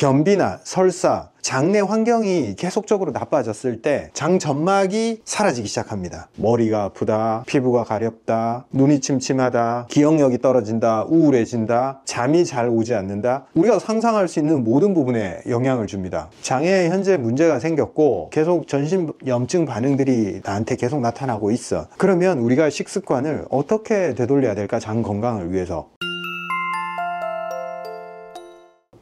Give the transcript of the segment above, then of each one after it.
변비나 설사, 장내 환경이 계속적으로 나빠졌을 때 장 점막이 사라지기 시작합니다. 머리가 아프다, 피부가 가렵다, 눈이 침침하다, 기억력이 떨어진다, 우울해진다, 잠이 잘 오지 않는다. 우리가 상상할 수 있는 모든 부분에 영향을 줍니다. 장에 현재 문제가 생겼고 계속 전신 염증 반응들이 나한테 계속 나타나고 있어. 그러면 우리가 식습관을 어떻게 되돌려야 될까? 장 건강을 위해서.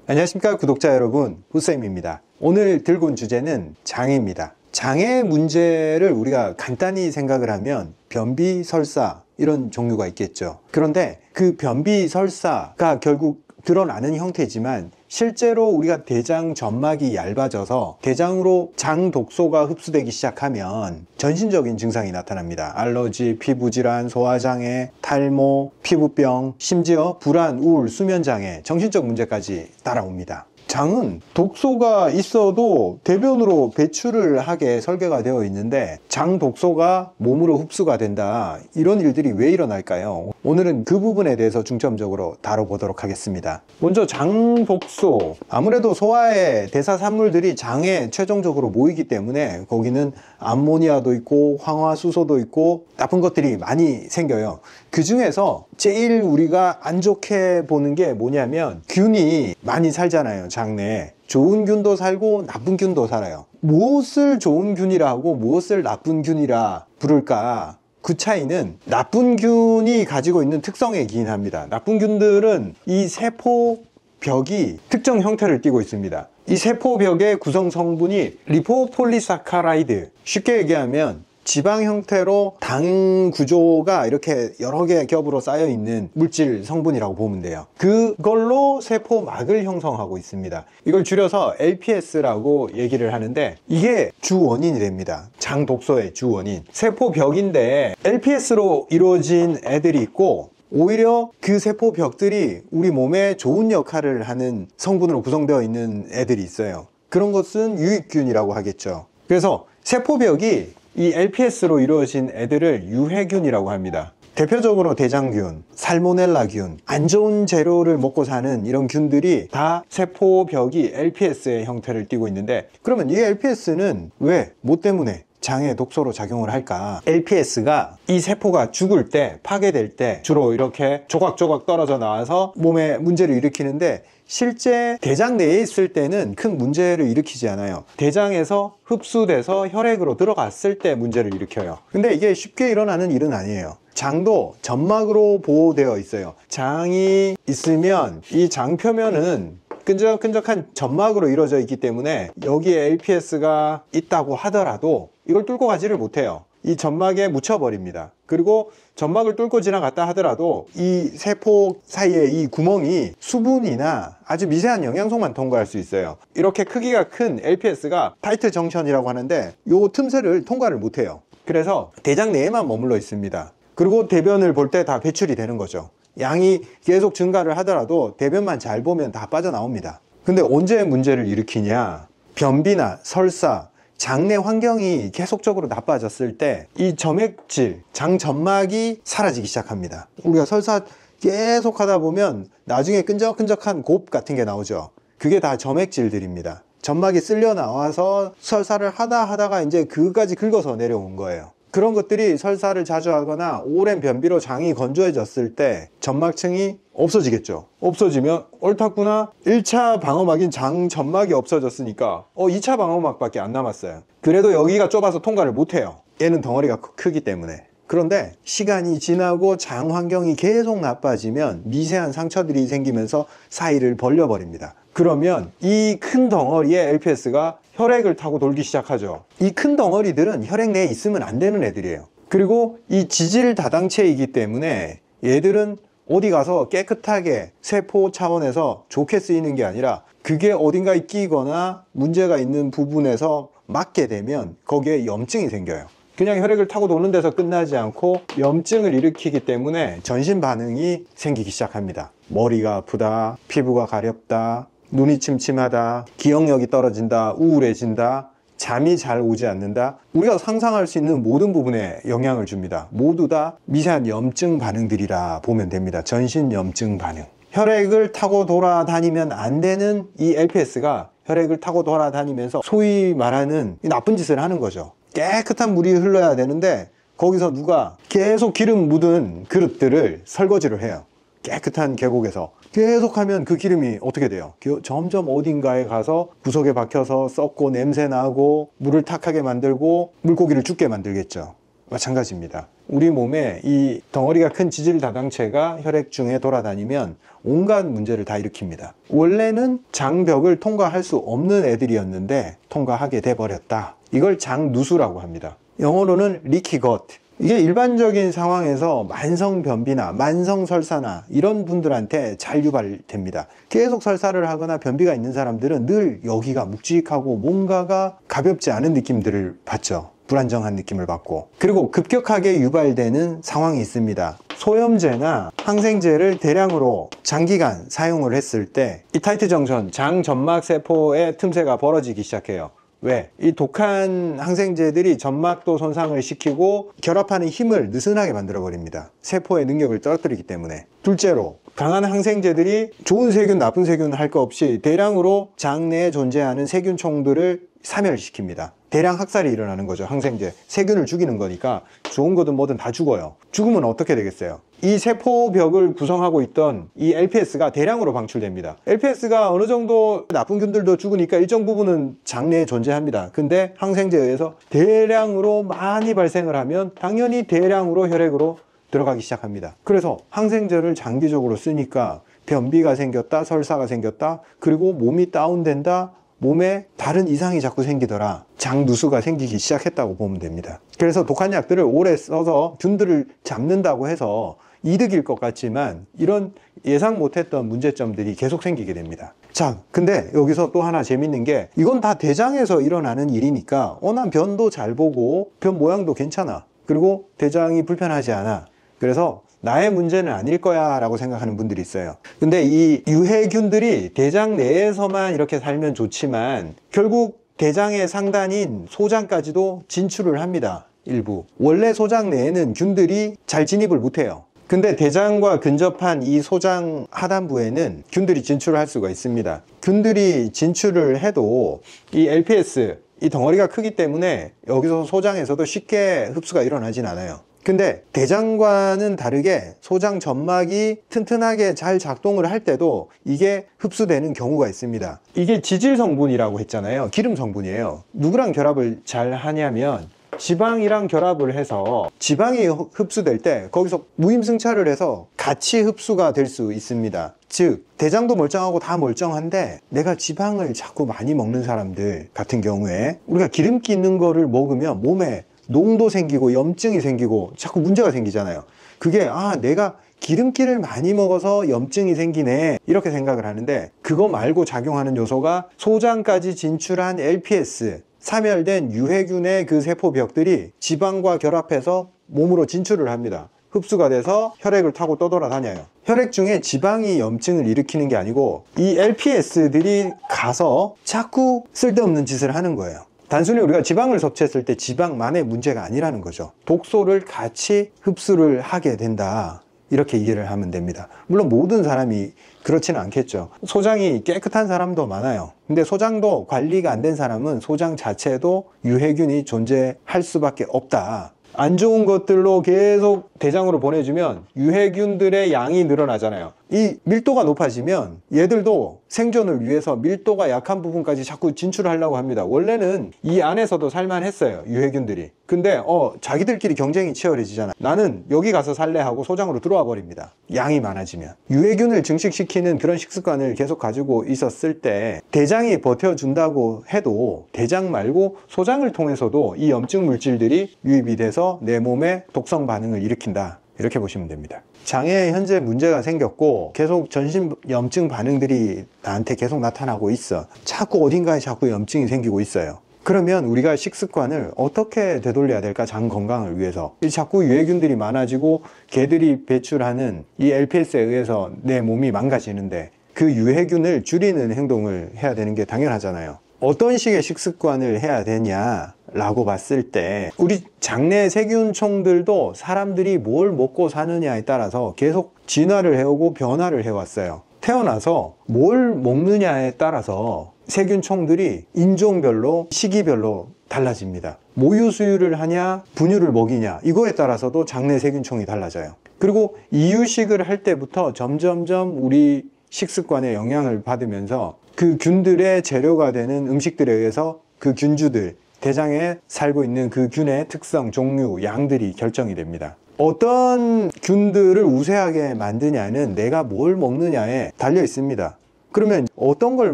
안녕하십니까 구독자 여러분, 후쌤입니다. 오늘 들고 온 주제는 장입니다. 장의 문제를 우리가 간단히 생각을 하면 변비, 설사 이런 종류가 있겠죠. 그런데 그 변비, 설사가 결국 드러나는 형태지만 실제로 우리가 대장 점막이 얇아져서 대장으로 장 독소가 흡수되기 시작하면 전신적인 증상이 나타납니다. 알러지, 피부질환, 소화장애, 탈모, 피부병, 심지어 불안, 우울, 수면장애, 정신적 문제까지 따라옵니다. 장은 독소가 있어도 대변으로 배출을 하게 설계가 되어 있는데 장 독소가 몸으로 흡수가 된다. 이런 일들이 왜 일어날까요? 오늘은 그 부분에 대해서 중점적으로 다뤄보도록 하겠습니다. 먼저 장 독소, 아무래도 소화의 대사산물들이 장에 최종적으로 모이기 때문에 거기는 암모니아도 있고 황화수소도 있고 나쁜 것들이 많이 생겨요. 그 중에서 제일 우리가 안 좋게 보는 게 뭐냐면 균이 많이 살잖아요. 장내에 좋은 균도 살고 나쁜 균도 살아요. 무엇을 좋은 균이라 하고 무엇을 나쁜 균이라 부를까? 그 차이는 나쁜 균이 가지고 있는 특성이긴 합니다. 나쁜 균들은 이 세포벽이 특정 형태를 띠고 있습니다. 이 세포벽의 구성 성분이 리포폴리사카라이드, 쉽게 얘기하면 지방 형태로 당 구조가 이렇게 여러 개 겹으로 쌓여 있는 물질 성분이라고 보면 돼요. 그걸로 세포막을 형성하고 있습니다. 이걸 줄여서 LPS라고 얘기를 하는데 이게 주 원인이 됩니다. 장 독소의 주 원인. 세포벽인데 LPS로 이루어진 애들이 있고 오히려 그 세포벽들이 우리 몸에 좋은 역할을 하는 성분으로 구성되어 있는 애들이 있어요. 그런 것은 유익균이라고 하겠죠. 그래서 세포벽이 이 LPS로 이루어진 애들을 유해균이라고 합니다. 대표적으로 대장균, 살모넬라균, 안 좋은 재료를 먹고 사는 이런 균들이 다 세포벽이 LPS의 형태를 띠고 있는데, 그러면 이 LPS는 왜, 뭐 때문에 장에 독소로 작용을 할까? LPS가 이 세포가 죽을 때, 파괴될 때 주로 이렇게 조각조각 떨어져 나와서 몸에 문제를 일으키는데 실제 대장 내에 있을 때는 큰 문제를 일으키지 않아요. 대장에서 흡수돼서 혈액으로 들어갔을 때 문제를 일으켜요. 근데 이게 쉽게 일어나는 일은 아니에요. 장도 점막으로 보호되어 있어요. 장이 있으면 이 장 표면은 끈적끈적한 점막으로 이루어져 있기 때문에 여기에 LPS가 있다고 하더라도 이걸 뚫고 가지를 못해요. 이 점막에 묻혀버립니다. 그리고 점막을 뚫고 지나갔다 하더라도 이 세포 사이에 이 구멍이 수분이나 아주 미세한 영양소만 통과할 수 있어요. 이렇게 크기가 큰 LPS가 타이트 정션이라고 하는데 이 틈새를 통과를 못해요. 그래서 대장 내에만 머물러 있습니다. 그리고 대변을 볼 때 다 배출이 되는 거죠. 양이 계속 증가를 하더라도 대변만 잘 보면 다 빠져나옵니다. 근데 언제 문제를 일으키냐? 변비나 설사, 장내 환경이 계속적으로 나빠졌을 때 이 점액질, 장 점막이 사라지기 시작합니다. 우리가 설사 계속 하다 보면 나중에 끈적끈적한 곱 같은 게 나오죠. 그게 다 점액질들입니다. 점막이 쓸려 나와서 설사를 하다가 이제 그까지 긁어서 내려온 거예요. 그런 것들이 설사를 자주 하거나 오랜 변비로 장이 건조해졌을 때 점막층이 없어지겠죠. 없어지면 옳았구나, 1차 방어막인 장 점막이 없어졌으니까 2차 방어막밖에 안 남았어요. 그래도 여기가 좁아서 통과를 못해요. 얘는 덩어리가 크기 때문에. 그런데 시간이 지나고 장 환경이 계속 나빠지면 미세한 상처들이 생기면서 사이를 벌려버립니다. 그러면 이 큰 덩어리의 LPS가 혈액을 타고 돌기 시작하죠. 이 큰 덩어리들은 혈액 내에 있으면 안 되는 애들이에요. 그리고 이 지질 다당체이기 때문에 얘들은 어디 가서 깨끗하게 세포 차원에서 좋게 쓰이는 게 아니라 그게 어딘가에 끼거나 문제가 있는 부분에서 맞게 되면 거기에 염증이 생겨요. 그냥 혈액을 타고 도는 데서 끝나지 않고 염증을 일으키기 때문에 전신 반응이 생기기 시작합니다. 머리가 아프다, 피부가 가렵다, 눈이 침침하다, 기억력이 떨어진다, 우울해진다, 잠이 잘 오지 않는다. 우리가 상상할 수 있는 모든 부분에 영향을 줍니다. 모두 다 미세한 염증 반응들이라 보면 됩니다. 전신 염증 반응. 혈액을 타고 돌아다니면 안 되는 이 LPS가 혈액을 타고 돌아다니면서 소위 말하는 나쁜 짓을 하는 거죠. 깨끗한 물이 흘러야 되는데 거기서 누가 계속 기름 묻은 그릇들을 설거지를 해요. 깨끗한 계곡에서 계속 하면 그 기름이 어떻게 돼요? 점점 어딘가에 가서 구석에 박혀서 썩고 냄새 나고 물을 탁하게 만들고 물고기를 죽게 만들겠죠. 마찬가지입니다. 우리 몸에 이 덩어리가 큰 지질다당체가 혈액 중에 돌아다니면 온갖 문제를 다 일으킵니다. 원래는 장벽을 통과할 수 없는 애들이었는데 통과하게 돼버렸다. 이걸 장누수라고 합니다. 영어로는 leaky gut. 이게 일반적인 상황에서 만성변비나 만성설사나 이런 분들한테 잘 유발됩니다. 계속 설사를 하거나 변비가 있는 사람들은 늘 여기가 묵직하고 뭔가가 가볍지 않은 느낌들을 받죠. 불안정한 느낌을 받고, 그리고 급격하게 유발되는 상황이 있습니다. 소염제나 항생제를 대량으로 장기간 사용을 했을 때 이 타이트 정션, 장 점막 세포의 틈새가 벌어지기 시작해요. 왜? 이 독한 항생제들이 점막도 손상을 시키고 결합하는 힘을 느슨하게 만들어 버립니다. 세포의 능력을 떨어뜨리기 때문에. 둘째로, 강한 항생제들이 좋은 세균, 나쁜 세균 할 거 없이 대량으로 장 내에 존재하는 세균총들을 사멸시킵니다. 대량 학살이 일어나는 거죠. 항생제, 세균을 죽이는 거니까 좋은 거든 뭐든 다 죽어요. 죽으면 어떻게 되겠어요? 이 세포벽을 구성하고 있던 이 LPS가 대량으로 방출됩니다. LPS가 어느 정도 나쁜 균들도 죽으니까 일정 부분은 장내에 존재합니다. 근데 항생제에 의해서 대량으로 많이 발생을 하면 당연히 대량으로 혈액으로 들어가기 시작합니다. 그래서 항생제를 장기적으로 쓰니까 변비가 생겼다, 설사가 생겼다, 그리고 몸이 다운된다, 몸에 다른 이상이 자꾸 생기더라, 장누수가 생기기 시작했다고 보면 됩니다. 그래서 독한 약들을 오래 써서 균들을 잡는다고 해서 이득일 것 같지만 이런 예상 못했던 문제점들이 계속 생기게 됩니다. 자, 근데 여기서 또 하나 재밌는 게, 이건 다 대장에서 일어나는 일이니까 난 변도 잘 보고 변 모양도 괜찮아, 그리고 대장이 불편하지 않아, 그래서 나의 문제는 아닐 거야 라고 생각하는 분들이 있어요. 근데 이 유해균들이 대장 내에서만 이렇게 살면 좋지만 결국 대장의 상단인 소장까지도 진출을 합니다. 일부. 원래 소장 내에는 균들이 잘 진입을 못해요. 근데 대장과 근접한 이 소장 하단부에는 균들이 진출을 할 수가 있습니다. 균들이 진출을 해도 이 LPS, 이 덩어리가 크기 때문에 여기서 소장에서도 쉽게 흡수가 일어나진 않아요. 근데 대장과는 다르게 소장 점막이 튼튼하게 잘 작동을 할 때도 이게 흡수되는 경우가 있습니다. 이게 지질 성분이라고 했잖아요. 기름 성분이에요. 누구랑 결합을 잘 하냐면 지방이랑 결합을 해서 지방이 흡수될 때 거기서 무임승차를 해서 같이 흡수가 될 수 있습니다. 즉 대장도 멀쩡하고 다 멀쩡한데 내가 지방을 자꾸 많이 먹는 사람들 같은 경우에 우리가 기름기 있는 거를 먹으면 몸에 농도 생기고 염증이 생기고 자꾸 문제가 생기잖아요. 그게 내가 기름기를 많이 먹어서 염증이 생기네 이렇게 생각을 하는데, 그거 말고 작용하는 요소가 소장까지 진출한 LPS, 사멸된 유해균의 그 세포벽들이 지방과 결합해서 몸으로 진출을 합니다. 흡수가 돼서 혈액을 타고 떠돌아다녀요. 혈액 중에 지방이 염증을 일으키는 게 아니고 이 LPS들이 가서 자꾸 쓸데없는 짓을 하는 거예요. 단순히 우리가 지방을 섭취했을 때 지방만의 문제가 아니라는 거죠. 독소를 같이 흡수를 하게 된다, 이렇게 이해를 하면 됩니다. 물론 모든 사람이 그렇지는 않겠죠. 소장이 깨끗한 사람도 많아요. 근데 소장도 관리가 안 된 사람은 소장 자체도 유해균이 존재할 수밖에 없다. 안 좋은 것들로 계속 대장으로 보내주면 유해균들의 양이 늘어나잖아요. 이 밀도가 높아지면 얘들도 생존을 위해서 밀도가 약한 부분까지 자꾸 진출하려고 합니다. 원래는 이 안에서도 살만했어요, 유해균들이. 근데 자기들끼리 경쟁이 치열해지잖아. 나는 여기 가서 살래 하고 소장으로 들어와 버립니다. 양이 많아지면. 유해균을 증식시키는 그런 식습관을 계속 가지고 있었을 때 대장이 버텨준다고 해도 대장 말고 소장을 통해서도 이 염증 물질들이 유입이 돼서 내 몸에 독성 반응을 일으킨다, 이렇게 보시면 됩니다. 장에 현재 문제가 생겼고 계속 전신 염증 반응들이 나한테 계속 나타나고 있어. 자꾸 어딘가에 자꾸 염증이 생기고 있어요. 그러면 우리가 식습관을 어떻게 되돌려야 될까? 장 건강을 위해서. 자꾸 유해균들이 많아지고 개들이 배출하는 이 LPS에 의해서 내 몸이 망가지는데 그 유해균을 줄이는 행동을 해야 되는 게 당연하잖아요. 어떤 식의 식습관을 해야 되냐 라고 봤을 때 우리 장내 세균총들도 사람들이 뭘 먹고 사느냐에 따라서 계속 진화를 해오고 변화를 해왔어요. 태어나서 뭘 먹느냐에 따라서 세균총들이 인종별로 시기별로 달라집니다. 모유 수유를 하냐 분유를 먹이냐 이거에 따라서도 장내 세균총이 달라져요. 그리고 이유식을 할 때부터 점점점 우리 식습관에 영향을 받으면서 그 균들의 재료가 되는 음식들에 의해서 그 균주들, 대장에 살고 있는 그 균의 특성, 종류, 양들이 결정이 됩니다. 어떤 균들을 우세하게 만드냐는 내가 뭘 먹느냐에 달려 있습니다. 그러면 어떤 걸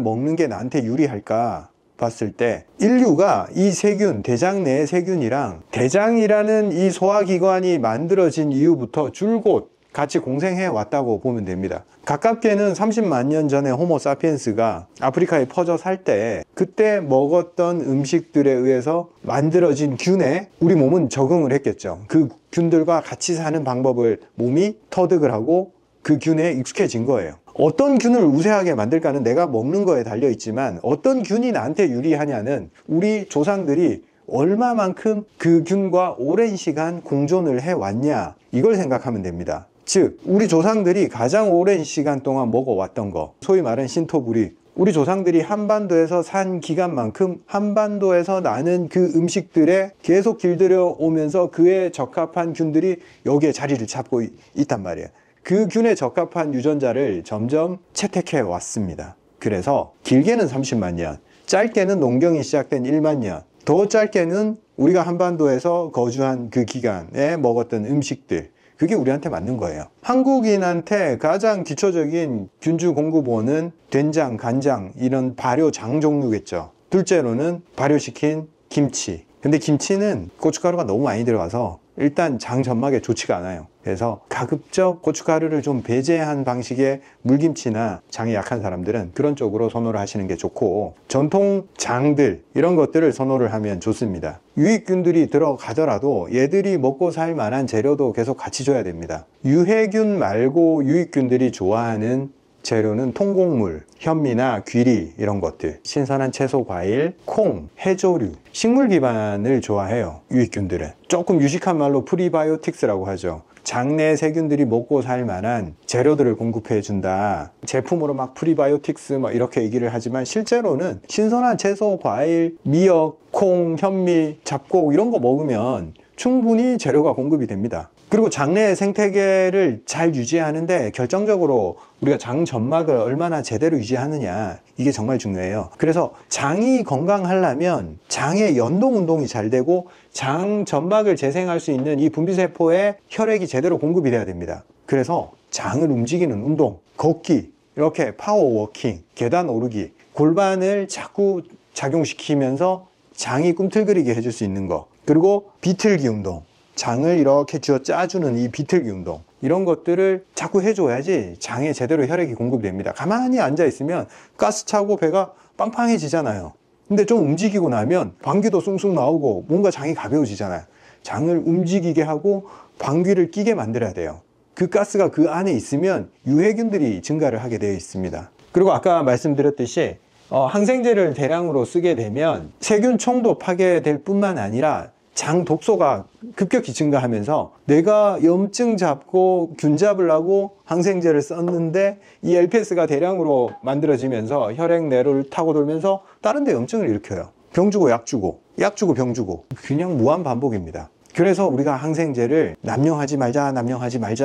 먹는 게 나한테 유리할까 봤을 때 인류가 이 세균, 대장 내의 세균이랑 대장이라는 이 소화기관이 만들어진 이후부터 줄곧 같이 공생해 왔다고 보면 됩니다. 가깝게는 30만 년 전에 호모 사피엔스가 아프리카에 퍼져 살 때 그때 먹었던 음식들에 의해서 만들어진 균에 우리 몸은 적응을 했겠죠. 그 균들과 같이 사는 방법을 몸이 터득을 하고 그 균에 익숙해진 거예요. 어떤 균을 우세하게 만들까는 내가 먹는 거에 달려 있지만 어떤 균이 나한테 유리하냐는 우리 조상들이 얼마만큼 그 균과 오랜 시간 공존을 해왔냐 이걸 생각하면 됩니다. 즉 우리 조상들이 가장 오랜 시간 동안 먹어왔던 거, 소위 말하는 신토부리, 우리 조상들이 한반도에서 산 기간만큼 한반도에서 나는 그 음식들에 계속 길들여 오면서 그에 적합한 균들이 여기에 자리를 잡고 있단 말이에요. 그 균에 적합한 유전자를 점점 채택해 왔습니다. 그래서 길게는 30만 년, 짧게는 농경이 시작된 1만 년, 더 짧게는 우리가 한반도에서 거주한 그 기간에 먹었던 음식들, 그게 우리한테 맞는 거예요. 한국인한테 가장 기초적인 균주 공급원은 된장, 간장 이런 발효장 종류겠죠. 둘째로는 발효시킨 김치. 근데 김치는 고춧가루가 너무 많이 들어가서 일단 장 점막에 좋지가 않아요. 그래서 가급적 고춧가루를 좀 배제한 방식의 물김치나 장이 약한 사람들은 그런 쪽으로 선호를 하시는 게 좋고, 전통 장들 이런 것들을 선호를 하면 좋습니다. 유익균들이 들어가더라도 얘들이 먹고 살 만한 재료도 계속 같이 줘야 됩니다. 유해균 말고 유익균들이 좋아하는 재료는 통곡물, 현미나 귀리 이런 것들, 신선한 채소, 과일, 콩, 해조류, 식물 기반을 좋아해요. 유익균들은 조금 유식한 말로 프리바이오틱스라고 하죠. 장내 세균들이 먹고 살 만한 재료들을 공급해 준다. 제품으로 막 프리바이오틱스 막 이렇게 얘기를 하지만 실제로는 신선한 채소, 과일, 미역, 콩, 현미, 잡곡 이런 거 먹으면 충분히 재료가 공급이 됩니다. 그리고 장내 생태계를 잘 유지하는데 결정적으로 우리가 장 점막을 얼마나 제대로 유지하느냐, 이게 정말 중요해요. 그래서 장이 건강하려면 장의 연동 운동이 잘 되고 장 점막을 재생할 수 있는 이 분비세포에 혈액이 제대로 공급이 돼야 됩니다. 그래서 장을 움직이는 운동, 걷기, 이렇게 파워워킹, 계단 오르기, 골반을 자꾸 작용시키면서 장이 꿈틀거리게 해줄 수 있는 거, 그리고 비틀기 운동, 장을 이렇게 쥐어 짜주는 이 비틀기 운동, 이런 것들을 자꾸 해줘야지 장에 제대로 혈액이 공급됩니다. 가만히 앉아 있으면 가스 차고 배가 빵빵해지잖아요. 근데 좀 움직이고 나면 방귀도 숭숭 나오고 뭔가 장이 가벼워지잖아요. 장을 움직이게 하고 방귀를 끼게 만들어야 돼요. 그 가스가 그 안에 있으면 유해균들이 증가를 하게 되어 있습니다. 그리고 아까 말씀드렸듯이 항생제를 대량으로 쓰게 되면 세균총도 파괴될 뿐만 아니라 장 독소가 급격히 증가하면서 내가 염증 잡고 균 잡으려고 항생제를 썼는데 이 LPS가 대량으로 만들어지면서 혈액 내로를 타고 돌면서 다른 데 염증을 일으켜요. 병 주고 약 주고, 약 주고 병 주고, 그냥 무한 반복입니다. 그래서 우리가 항생제를 남용하지 말자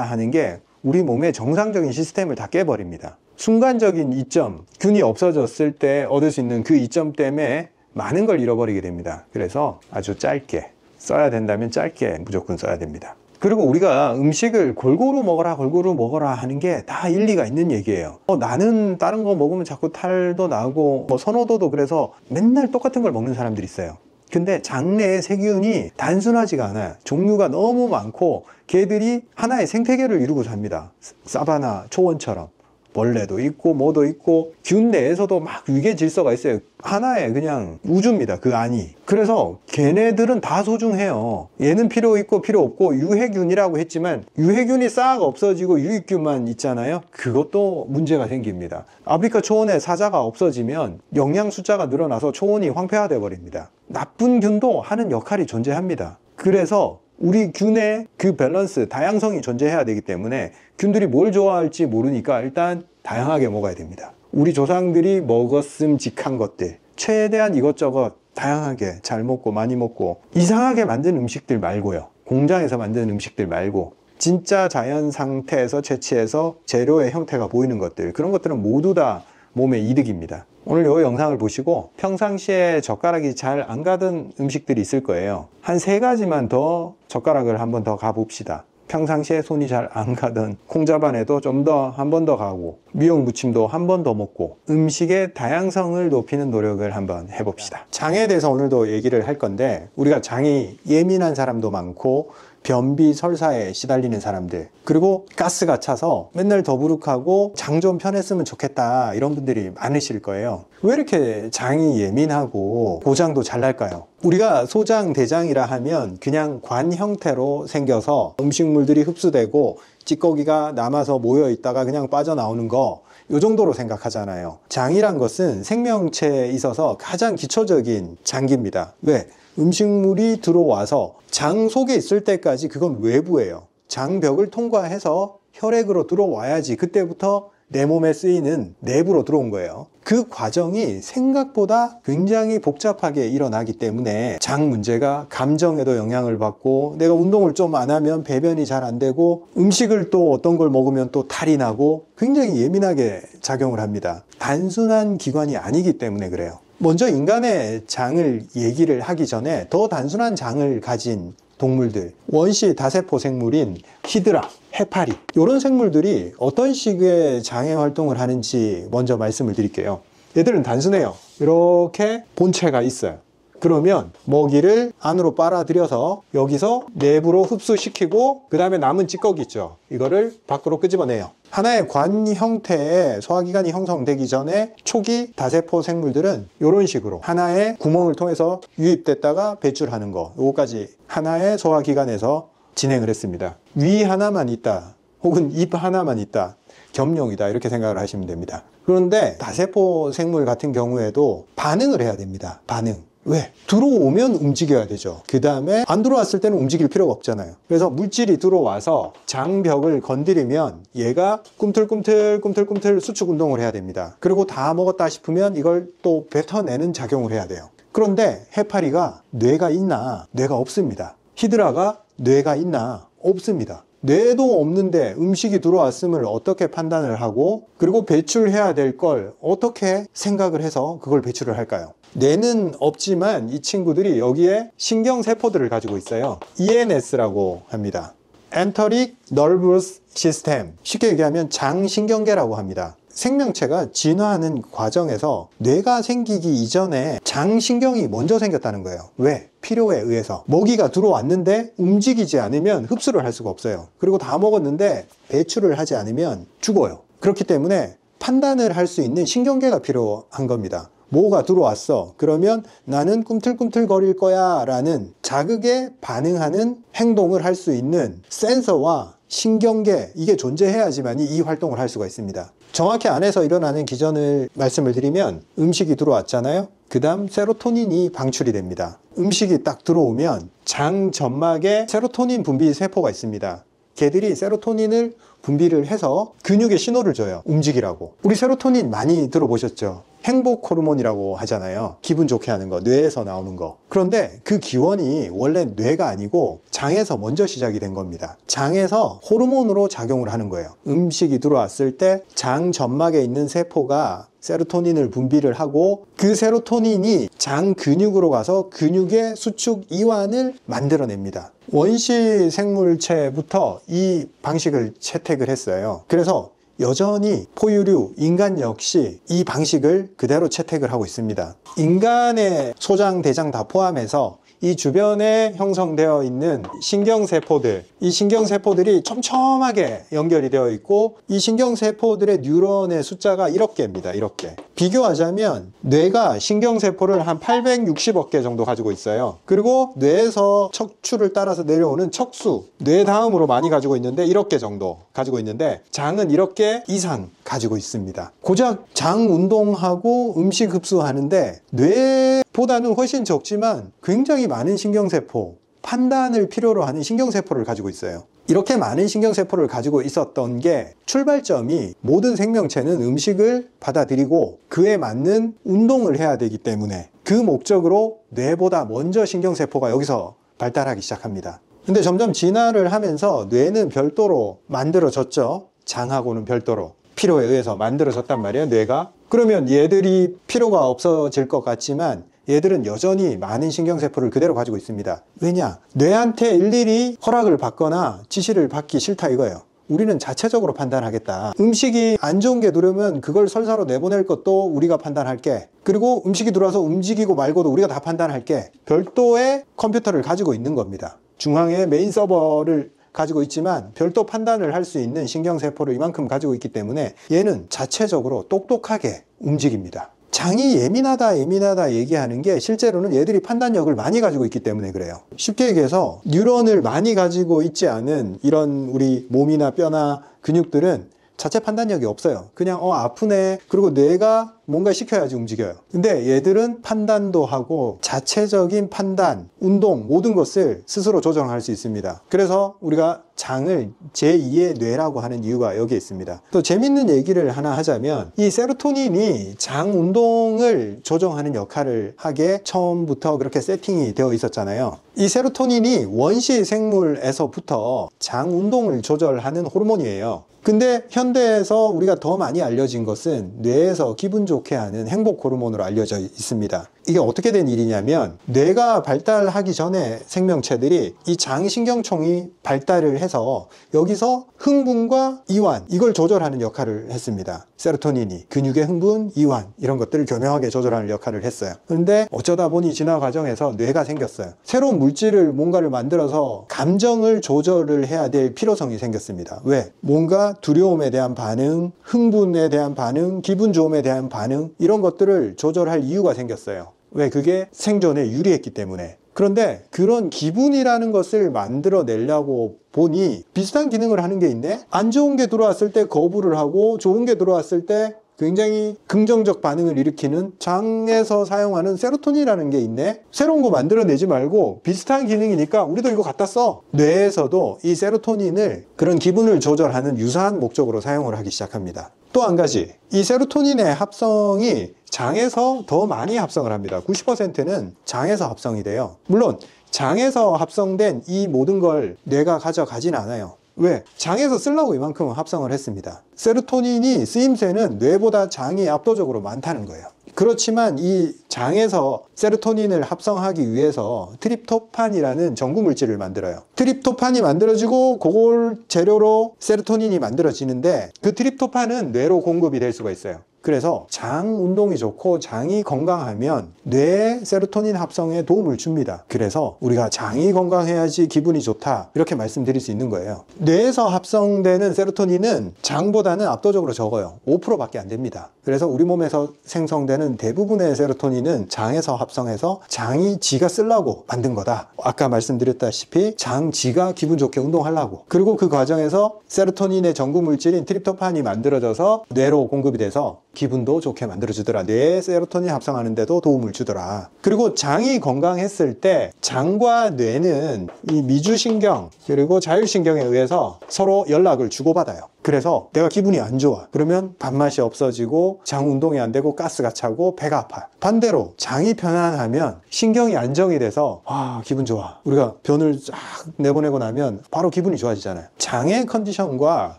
하는 게 우리 몸의 정상적인 시스템을 다 깨버립니다. 순간적인 이점, 균이 없어졌을 때 얻을 수 있는 그 이점 때문에 많은 걸 잃어버리게 됩니다. 그래서 아주 짧게 써야 된다면 짧게 무조건 써야 됩니다. 그리고 우리가 음식을 골고루 먹어라 하는 게 다 일리가 있는 얘기예요. 나는 다른 거 먹으면 자꾸 탈도 나고 선호도도, 그래서 맨날 똑같은 걸 먹는 사람들이 있어요. 근데 장내의 세균이 단순하지가 않아요. 종류가 너무 많고 걔들이 하나의 생태계를 이루고 삽니다. 사바나 초원처럼. 벌레도 있고 뭐도 있고 균 내에서도 막 위계 질서가 있어요. 하나의 그냥 우주입니다, 그 안이. 그래서 걔네들은 다 소중해요. 얘는 필요 있고 필요 없고, 유해균이라고 했지만 유해균이 싹 없어지고 유익균만 있잖아요. 그것도 문제가 생깁니다. 아프리카 초원에 사자가 없어지면 영양 숫자가 늘어나서 초원이 황폐화돼 버립니다. 나쁜 균도 하는 역할이 존재합니다. 그래서 우리 균의 그 밸런스, 다양성이 존재해야 되기 때문에 균들이 뭘 좋아할지 모르니까 일단 다양하게 먹어야 됩니다. 우리 조상들이 먹었음직한 것들, 최대한 이것저것 다양하게 잘 먹고 많이 먹고, 이상하게 만든 음식들 말고요, 공장에서 만든 음식들 말고 진짜 자연 상태에서 채취해서 재료의 형태가 보이는 것들, 그런 것들은 모두 다 몸에 이득입니다. 오늘 이 영상을 보시고 평상시에 젓가락이 잘 안 가던 음식들이 있을 거예요. 한 3가지만 더 젓가락을 한번 더 가봅시다. 평상시에 손이 잘 안 가던 콩자반에도 좀 더 한 번 더 가고, 미역 무침도 한 번 더 먹고, 음식의 다양성을 높이는 노력을 한번 해봅시다. 장에 대해서 오늘도 얘기를 할 건데, 우리가 장이 예민한 사람도 많고 변비 설사에 시달리는 사람들, 그리고 가스가 차서 맨날 더부룩하고 장 좀 편했으면 좋겠다, 이런 분들이 많으실 거예요. 왜 이렇게 장이 예민하고 고장도 잘 날까요? 우리가 소장, 대장이라 하면 그냥 관 형태로 생겨서 음식물들이 흡수되고 찌꺼기가 남아서 모여 있다가 그냥 빠져나오는 거, 이 정도로 생각하잖아요. 장이란 것은 생명체에 있어서 가장 기초적인 장기입니다. 왜? 음식물이 들어와서 장 속에 있을 때까지 그건 외부예요. 장벽을 통과해서 혈액으로 들어와야지 그때부터 내 몸에 쓰이는 내부로 들어온 거예요. 그 과정이 생각보다 굉장히 복잡하게 일어나기 때문에 장 문제가 감정에도 영향을 받고, 내가 운동을 좀 안 하면 배변이 잘 안 되고, 음식을 또 어떤 걸 먹으면 또 탈이 나고, 굉장히 예민하게 작용을 합니다. 단순한 기관이 아니기 때문에 그래요. 먼저 인간의 장을 얘기를 하기 전에 더 단순한 장을 가진 동물들, 원시 다세포 생물인 히드라, 해파리, 이런 생물들이 어떤 식의 장애 활동을 하는지 먼저 말씀을 드릴게요. 얘들은 단순해요. 이렇게 본체가 있어요. 그러면 먹이를 안으로 빨아들여서 여기서 내부로 흡수시키고, 그 다음에 남은 찌꺼기 있죠, 이거를 밖으로 끄집어내요. 하나의 관 형태의 소화기관이 형성되기 전에 초기 다세포 생물들은 이런 식으로 하나의 구멍을 통해서 유입됐다가 배출하는 거, 요거까지 하나의 소화기관에서 진행을 했습니다. 위 하나만 있다, 혹은 입 하나만 있다, 겸용이다, 이렇게 생각을 하시면 됩니다. 그런데 다세포 생물 같은 경우에도 반응을 해야 됩니다. 반응. 왜? 들어오면 움직여야 되죠. 그 다음에 안 들어왔을 때는 움직일 필요가 없잖아요. 그래서 물질이 들어와서 장벽을 건드리면 얘가 꿈틀꿈틀 수축 운동을 해야 됩니다. 그리고 다 먹었다 싶으면 이걸 또 뱉어내는 작용을 해야 돼요. 그런데 해파리가 뇌가 있나? 뇌가 없습니다. 히드라가 뇌가 있나? 없습니다. 뇌도 없는데 음식이 들어왔음을 어떻게 판단을 하고, 그리고 배출해야 될 걸 어떻게 생각을 해서 그걸 배출을 할까요? 뇌는 없지만 이 친구들이 여기에 신경세포들을 가지고 있어요. ENS라고 합니다. Enteric Nervous System. 쉽게 얘기하면 장신경계라고 합니다. 생명체가 진화하는 과정에서 뇌가 생기기 이전에 장신경이 먼저 생겼다는 거예요. 왜? 필요에 의해서. 먹이가 들어왔는데 움직이지 않으면 흡수를 할 수가 없어요. 그리고 다 먹었는데 배출을 하지 않으면 죽어요. 그렇기 때문에 판단을 할 수 있는 신경계가 필요한 겁니다. 뭐가 들어왔어, 그러면 나는 꿈틀꿈틀거릴 거야 라는 자극에 반응하는 행동을 할 수 있는 센서와 신경계, 이게 존재해야지만이 이 활동을 할 수가 있습니다. 정확히 안에서 일어나는 기전을 말씀을 드리면, 음식이 들어왔잖아요. 그 다음 세로토닌이 방출이 됩니다. 음식이 딱 들어오면 장 점막에 세로토닌 분비 세포가 있습니다. 걔들이 세로토닌을 분비를 해서 근육에 신호를 줘요. 움직이라고. 우리 세로토닌 많이 들어보셨죠? 행복 호르몬이라고 하잖아요. 기분 좋게 하는 거, 뇌에서 나오는 거. 그런데 그 기원이 원래 뇌가 아니고 장에서 먼저 시작이 된 겁니다. 장에서 호르몬으로 작용을 하는 거예요. 음식이 들어왔을 때 장 점막에 있는 세포가 세로토닌을 분비를 하고, 그 세로토닌이 장 근육으로 가서 근육의 수축 이완을 만들어냅니다. 원시 생물체부터 이 방식을 채택을 했어요. 그래서 여전히 포유류, 인간 역시 이 방식을 그대로 채택을 하고 있습니다. 인간의 소장, 대장 다 포함해서 이 주변에 형성되어 있는 신경세포들, 이 신경세포들이 촘촘하게 연결이 되어 있고, 이 신경세포들의 뉴런의 숫자가 1억 개입니다. 1억 개. 비교하자면 뇌가 신경세포를 한 860억 개 정도 가지고 있어요. 그리고 뇌에서 척추를 따라서 내려오는 척수, 뇌 다음으로 많이 가지고 있는데 1억 개 정도 가지고 있는데, 장은 1억 개 이상 가지고 있습니다. 고작 장 운동하고 음식 흡수하는데 뇌보다는 훨씬 적지만 굉장히 많은 신경세포, 판단을 필요로 하는 신경세포를 가지고 있어요. 이렇게 많은 신경세포를 가지고 있었던 게, 출발점이 모든 생명체는 음식을 받아들이고 그에 맞는 운동을 해야 되기 때문에 그 목적으로 뇌보다 먼저 신경세포가 여기서 발달하기 시작합니다. 근데 점점 진화를 하면서 뇌는 별도로 만들어졌죠. 장하고는 별도로 필요에 의해서 만들어졌단 말이에요, 뇌가. 그러면 얘들이 필요가 없어질 것 같지만 얘들은 여전히 많은 신경세포를 그대로 가지고 있습니다. 왜냐? 뇌한테 일일이 허락을 받거나 지시를 받기 싫다 이거예요. 우리는 자체적으로 판단하겠다. 음식이 안 좋은 게 들어오면 그걸 설사로 내보낼 것도 우리가 판단할게. 그리고 음식이 들어와서 움직이고 말고도 우리가 다 판단할게. 별도의 컴퓨터를 가지고 있는 겁니다. 중앙에 메인 서버를 가지고 있지만 별도 판단을 할 수 있는 신경세포를 이만큼 가지고 있기 때문에 얘는 자체적으로 똑똑하게 움직입니다. 장이 예민하다 얘기하는 게 실제로는 얘들이 판단력을 많이 가지고 있기 때문에 그래요. 쉽게 얘기해서 뉴런을 많이 가지고 있지 않은 이런 우리 몸이나 뼈나 근육들은 자체 판단력이 없어요. 그냥 아프네, 그리고 뇌가 뭔가 시켜야지 움직여요. 근데 얘들은 판단도 하고 자체적인 판단, 운동, 모든 것을 스스로 조정할 수 있습니다. 그래서 우리가 장을 제2의 뇌라고 하는 이유가 여기에 있습니다. 또 재밌는 얘기를 하나 하자면, 이 세로토닌이 장 운동을 조정하는 역할을 하게 처음부터 그렇게 세팅이 되어 있었잖아요. 이 세로토닌이 원시 생물에서부터 장 운동을 조절하는 호르몬이에요. 근데 현대에서 우리가 더 많이 알려진 것은 뇌에서 기분 좋게 하는 행복 호르몬으로 알려져 있습니다. 이게 어떻게 된 일이냐면, 뇌가 발달하기 전에 생명체들이 이 장신경총이 발달을 해서 여기서 흥분과 이완, 이걸 조절하는 역할을 했습니다. 세로토닌이 근육의 흥분, 이완 이런 것들을 교묘하게 조절하는 역할을 했어요. 그런데 어쩌다 보니 진화 과정에서 뇌가 생겼어요. 새로운 물질을 뭔가를 만들어서 감정을 조절을 해야 될 필요성이 생겼습니다. 왜? 뭔가 두려움에 대한 반응, 흥분에 대한 반응, 기분 좋음에 대한 반응, 이런 것들을 조절할 이유가 생겼어요. 왜? 그게 생존에 유리했기 때문에. 그런데 그런 기분이라는 것을 만들어내려고 보니 비슷한 기능을 하는 게 있네? 안 좋은 게 들어왔을 때 거부를 하고, 좋은 게 들어왔을 때 굉장히 긍정적 반응을 일으키는 장에서 사용하는 세로토닌이라는 게 있네? 새로운 거 만들어내지 말고 비슷한 기능이니까 우리도 이거 갖다 써. 뇌에서도 이 세로토닌을 그런 기분을 조절하는 유사한 목적으로 사용을 하기 시작합니다. 또 한 가지, 이 세로토닌의 합성이 장에서 더 많이 합성을 합니다. 90%는 장에서 합성이 돼요. 물론 장에서 합성된 이 모든 걸 뇌가 가져가진 않아요. 왜? 장에서 쓰려고 이만큼 합성을 했습니다. 세로토닌이 쓰임새는 뇌보다 장이 압도적으로 많다는 거예요. 그렇지만 이 장에서 세로토닌을 합성하기 위해서 트립토판이라는 전구물질을 만들어요. 트립토판이 만들어지고 그걸 재료로 세로토닌이 만들어지는데, 그 트립토판은 뇌로 공급이 될 수가 있어요. 그래서 장 운동이 좋고 장이 건강하면 뇌의 세로토닌 합성에 도움을 줍니다. 그래서 우리가 장이 건강해야지 기분이 좋다, 이렇게 말씀드릴 수 있는 거예요. 뇌에서 합성되는 세로토닌은 장보다는 압도적으로 적어요. 5%밖에 안 됩니다. 그래서 우리 몸에서 생성되는 대부분의 세로토닌은 장에서 합성해서 장이 지가 쓰려고 만든 거다. 아까 말씀드렸다시피 장 지가 기분 좋게 운동하려고, 그리고 그 과정에서 세로토닌의 전구 물질인 트립토판이 만들어져서 뇌로 공급이 돼서 기분도 좋게 만들어주더라. 뇌에 세로토닌 합성하는데도 도움을 주더라. 그리고 장이 건강했을 때 장과 뇌는 이 미주신경 그리고 자율신경에 의해서 서로 연락을 주고받아요. 그래서 내가 기분이 안 좋아, 그러면 밥맛이 없어지고 장 운동이 안 되고 가스가 차고 배가 아파요. 반대로 장이 편안하면 신경이 안정이 돼서 기분 좋아, 우리가 변을 쫙 내보내고 나면 바로 기분이 좋아지잖아요. 장의 컨디션과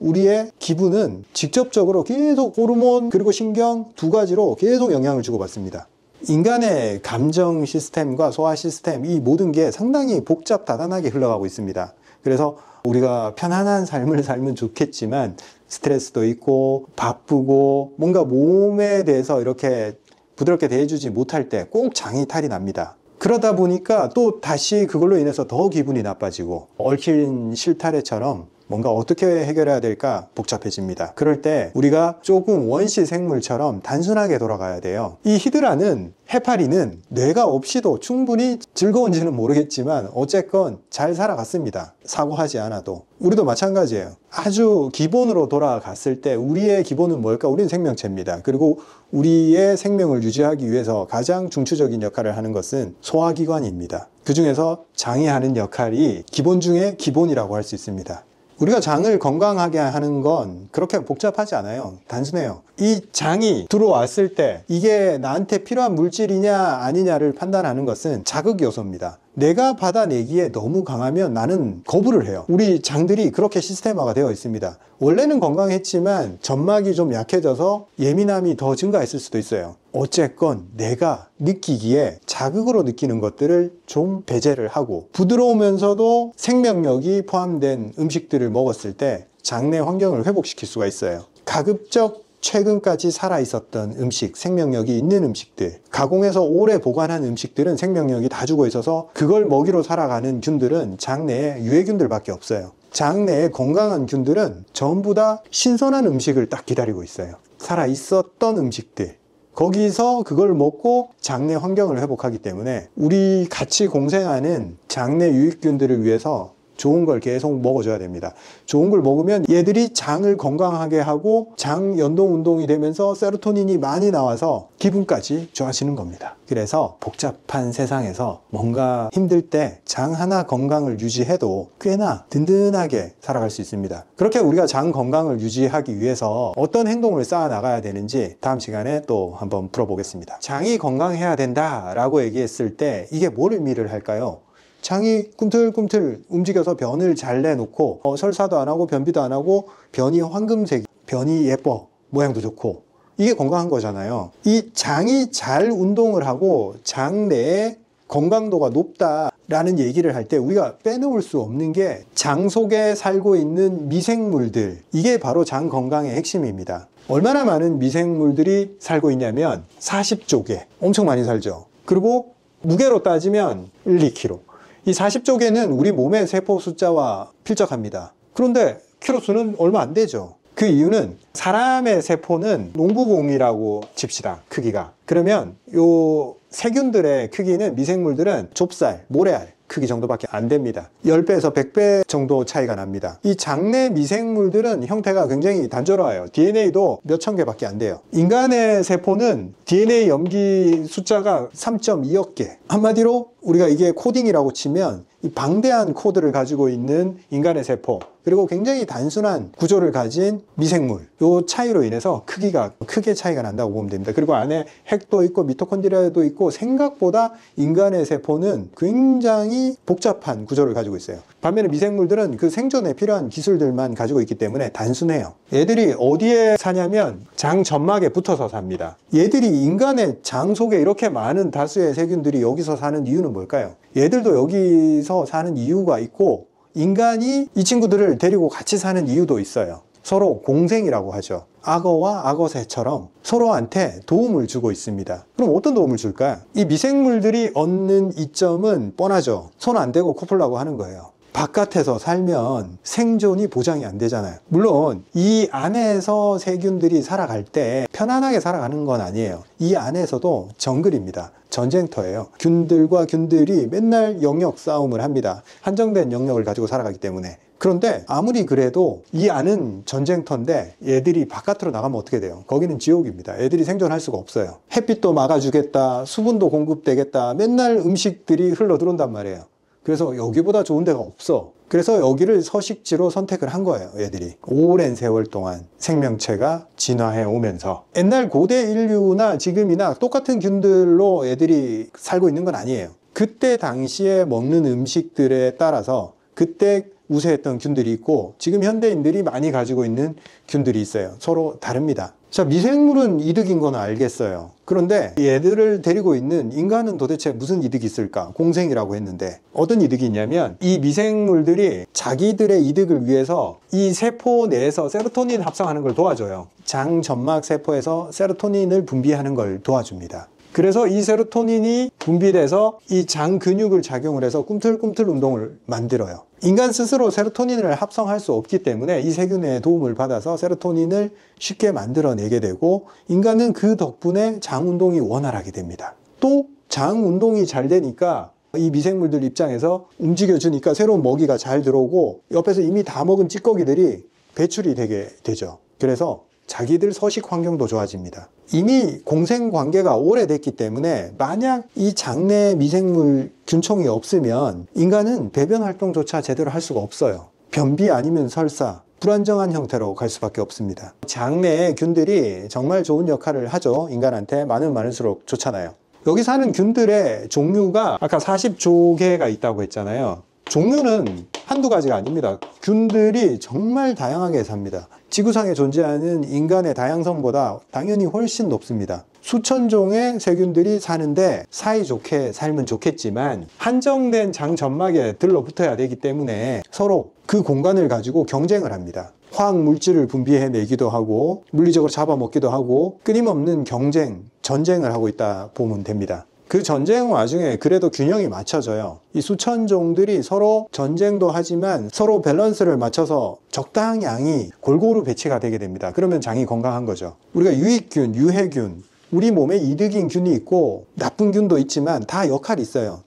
우리의 기분은 직접적으로 계속 호르몬 그리고 신경 두 가지로 계속 영향을 주고받습니다. 인간의 감정 시스템과 소화 시스템, 이 모든 게 상당히 복잡다단하게 흘러가고 있습니다. 그래서 우리가 편안한 삶을 살면 좋겠지만 스트레스도 있고 바쁘고 뭔가 몸에 대해서 이렇게 부드럽게 대해주지 못할 때 꼭 장이 탈이 납니다. 그러다 보니까 또 다시 그걸로 인해서 더 기분이 나빠지고 얽힌 실타래처럼 뭔가 어떻게 해결해야 될까 복잡해집니다. 그럴 때 우리가 조금 원시 생물처럼 단순하게 돌아가야 돼요. 이 히드라는, 해파리는 뇌가 없이도 충분히 즐거운지는 모르겠지만 어쨌건 잘 살아갔습니다. 사고하지 않아도. 우리도 마찬가지예요. 아주 기본으로 돌아갔을 때 우리의 기본은 뭘까? 우리는 생명체입니다. 그리고 우리의 생명을 유지하기 위해서 가장 중추적인 역할을 하는 것은 소화기관입니다. 그 중에서 장이 하는 역할이 기본 중에 기본이라고 할 수 있습니다. 우리가 장을 건강하게 하는 건 그렇게 복잡하지 않아요. 단순해요. 이 장이 들어왔을 때 이게 나한테 필요한 물질이냐 아니냐를 판단하는 것은 자극 요소입니다. 내가 받아내기에 너무 강하면 나는 거부를 해요. 우리 장들이 그렇게 시스템화가 되어 있습니다. 원래는 건강했지만 점막이 좀 약해져서 예민함이 더 증가했을 수도 있어요. 어쨌건 내가 느끼기에 자극으로 느끼는 것들을 좀 배제를 하고 부드러우면서도 생명력이 포함된 음식들을 먹었을 때 장내 환경을 회복시킬 수가 있어요. 가급적 최근까지 살아있었던 음식, 생명력이 있는 음식들, 가공해서 오래 보관한 음식들은 생명력이 다 죽어 있어서 그걸 먹이로 살아가는 균들은 장내에 유해균들밖에 없어요. 장내에 건강한 균들은 전부 다 신선한 음식을 딱 기다리고 있어요. 살아있었던 음식들, 거기서 그걸 먹고 장내 환경을 회복하기 때문에 우리 같이 공생하는 장내 유익균들을 위해서 좋은 걸 계속 먹어줘야 됩니다. 좋은 걸 먹으면 얘들이 장을 건강하게 하고 장 연동 운동이 되면서 세로토닌이 많이 나와서 기분까지 좋아지는 겁니다. 그래서 복잡한 세상에서 뭔가 힘들 때 장 하나 건강을 유지해도 꽤나 든든하게 살아갈 수 있습니다. 그렇게 우리가 장 건강을 유지하기 위해서 어떤 행동을 쌓아 나가야 되는지 다음 시간에 또 한번 풀어보겠습니다. 장이 건강해야 된다라고 얘기했을 때 이게 뭘 의미를 할까요? 장이 꿈틀꿈틀 움직여서 변을 잘 내놓고 설사도 안 하고 변비도 안 하고 변이 황금색, 변이 예뻐, 모양도 좋고 이게 건강한 거잖아요. 이 장이 잘 운동을 하고 장 내에 건강도가 높다라는 얘기를 할 때 우리가 빼놓을 수 없는 게 장 속에 살고 있는 미생물들, 이게 바로 장 건강의 핵심입니다. 얼마나 많은 미생물들이 살고 있냐면 40조 개, 엄청 많이 살죠. 그리고 무게로 따지면 1, 2kg. 이 40조 개는 우리 몸의 세포 숫자와 필적합니다. 그런데 키로 수는 얼마 안 되죠. 그 이유는 사람의 세포는 농부공이라고 칩시다. 크기가. 그러면 요 세균들의 크기는, 미생물들은 좁쌀, 모래알 크기 정도밖에 안 됩니다. 10배에서 100배 정도 차이가 납니다. 이 장내 미생물들은 형태가 굉장히 단조로워요. DNA도 몇천 개밖에 안 돼요. 인간의 세포는 DNA 염기 숫자가 3.2억 개. 한마디로 우리가 이게 코딩이라고 치면 이 방대한 코드를 가지고 있는 인간의 세포, 그리고 굉장히 단순한 구조를 가진 미생물, 요 차이로 인해서 크기가 크게 차이가 난다고 보면 됩니다. 그리고 안에 핵도 있고 미토콘드리아도 있고 생각보다 인간의 세포는 굉장히 복잡한 구조를 가지고 있어요. 반면에 미생물들은 그 생존에 필요한 기술들만 가지고 있기 때문에 단순해요. 얘들이 어디에 사냐면 장 점막에 붙어서 삽니다. 얘들이 인간의 장 속에 이렇게 많은 다수의 세균들이 여기서 사는 이유는 뭘까요? 얘들도 여기서 사는 이유가 있고 인간이 이 친구들을 데리고 같이 사는 이유도 있어요. 서로 공생이라고 하죠. 악어와 악어새처럼 서로한테 도움을 주고 있습니다. 그럼 어떤 도움을 줄까? 이 미생물들이 얻는 이점은 뻔하죠. 손 안 대고 코 풀라고 하는 거예요. 바깥에서 살면 생존이 보장이 안 되잖아요. 물론 이 안에서 세균들이 살아갈 때 편안하게 살아가는 건 아니에요. 이 안에서도 정글입니다. 전쟁터예요. 균들과 균들이 맨날 영역 싸움을 합니다. 한정된 영역을 가지고 살아가기 때문에. 그런데 아무리 그래도 이 안은 전쟁터인데 얘들이 바깥으로 나가면 어떻게 돼요? 거기는 지옥입니다. 애들이 생존할 수가 없어요. 햇빛도 막아주겠다, 수분도 공급되겠다, 맨날 음식들이 흘러 들어온단 말이에요. 그래서 여기보다 좋은 데가 없어. 그래서 여기를 서식지로 선택을 한 거예요. 얘들이 오랜 세월 동안 생명체가 진화해 오면서. 옛날 고대 인류나 지금이나 똑같은 균들로 애들이 살고 있는 건 아니에요. 그때 당시에 먹는 음식들에 따라서 그때 우세했던 균들이 있고 지금 현대인들이 많이 가지고 있는 균들이 있어요. 서로 다릅니다. 자, 미생물은 이득인 건 알겠어요. 그런데 얘들을 데리고 있는 인간은 도대체 무슨 이득이 있을까? 공생이라고 했는데 어떤 이득이 있냐면 이 미생물들이 자기들의 이득을 위해서 이 세포 내에서 세로토닌 합성하는 걸 도와줘요. 장 점막 세포에서 세로토닌을 분비하는 걸 도와줍니다. 그래서 이 세로토닌이 분비돼서 이 장 근육을 작용을 해서 꿈틀꿈틀 운동을 만들어요. 인간 스스로 세로토닌을 합성할 수 없기 때문에 이 세균의 도움을 받아서 세로토닌을 쉽게 만들어내게 되고, 인간은 그 덕분에 장 운동이 원활하게 됩니다. 또 장 운동이 잘 되니까 이 미생물들 입장에서 움직여주니까 새로운 먹이가 잘 들어오고, 옆에서 이미 다 먹은 찌꺼기들이 배출이 되게 되죠. 그래서 자기들 서식 환경도 좋아집니다. 이미 공생관계가 오래됐기 때문에 만약 이 장내 미생물 균총이 없으면 인간은 배변 활동조차 제대로 할 수가 없어요. 변비 아니면 설사, 불안정한 형태로 갈 수밖에 없습니다. 장내의 균들이 정말 좋은 역할을 하죠. 인간한테 많으면 많을수록 좋잖아요. 여기 사는 균들의 종류가 아까 40조 개가 있다고 했잖아요. 종류는 한두 가지가 아닙니다. 균들이 정말 다양하게 삽니다. 지구상에 존재하는 인간의 다양성보다 당연히 훨씬 높습니다. 수천 종의 세균들이 사는데 사이좋게 살면 좋겠지만 한정된 장 점막에 들러붙어야 되기 때문에 서로 그 공간을 가지고 경쟁을 합니다. 화학 물질을 분비해내기도 하고 물리적으로 잡아먹기도 하고 끊임없는 경쟁, 전쟁을 하고 있다 보면 됩니다. 그 전쟁 와중에 그래도 균형이 맞춰져요. 이 수천 종들이 서로 전쟁도 하지만 서로 밸런스를 맞춰서 적당량이 골고루 배치가 되게 됩니다. 그러면 장이 건강한 거죠. 우리가 유익균, 유해균, 우리 몸에 이득인 균이 있고 나쁜 균도 있지만 다 역할이 있어요.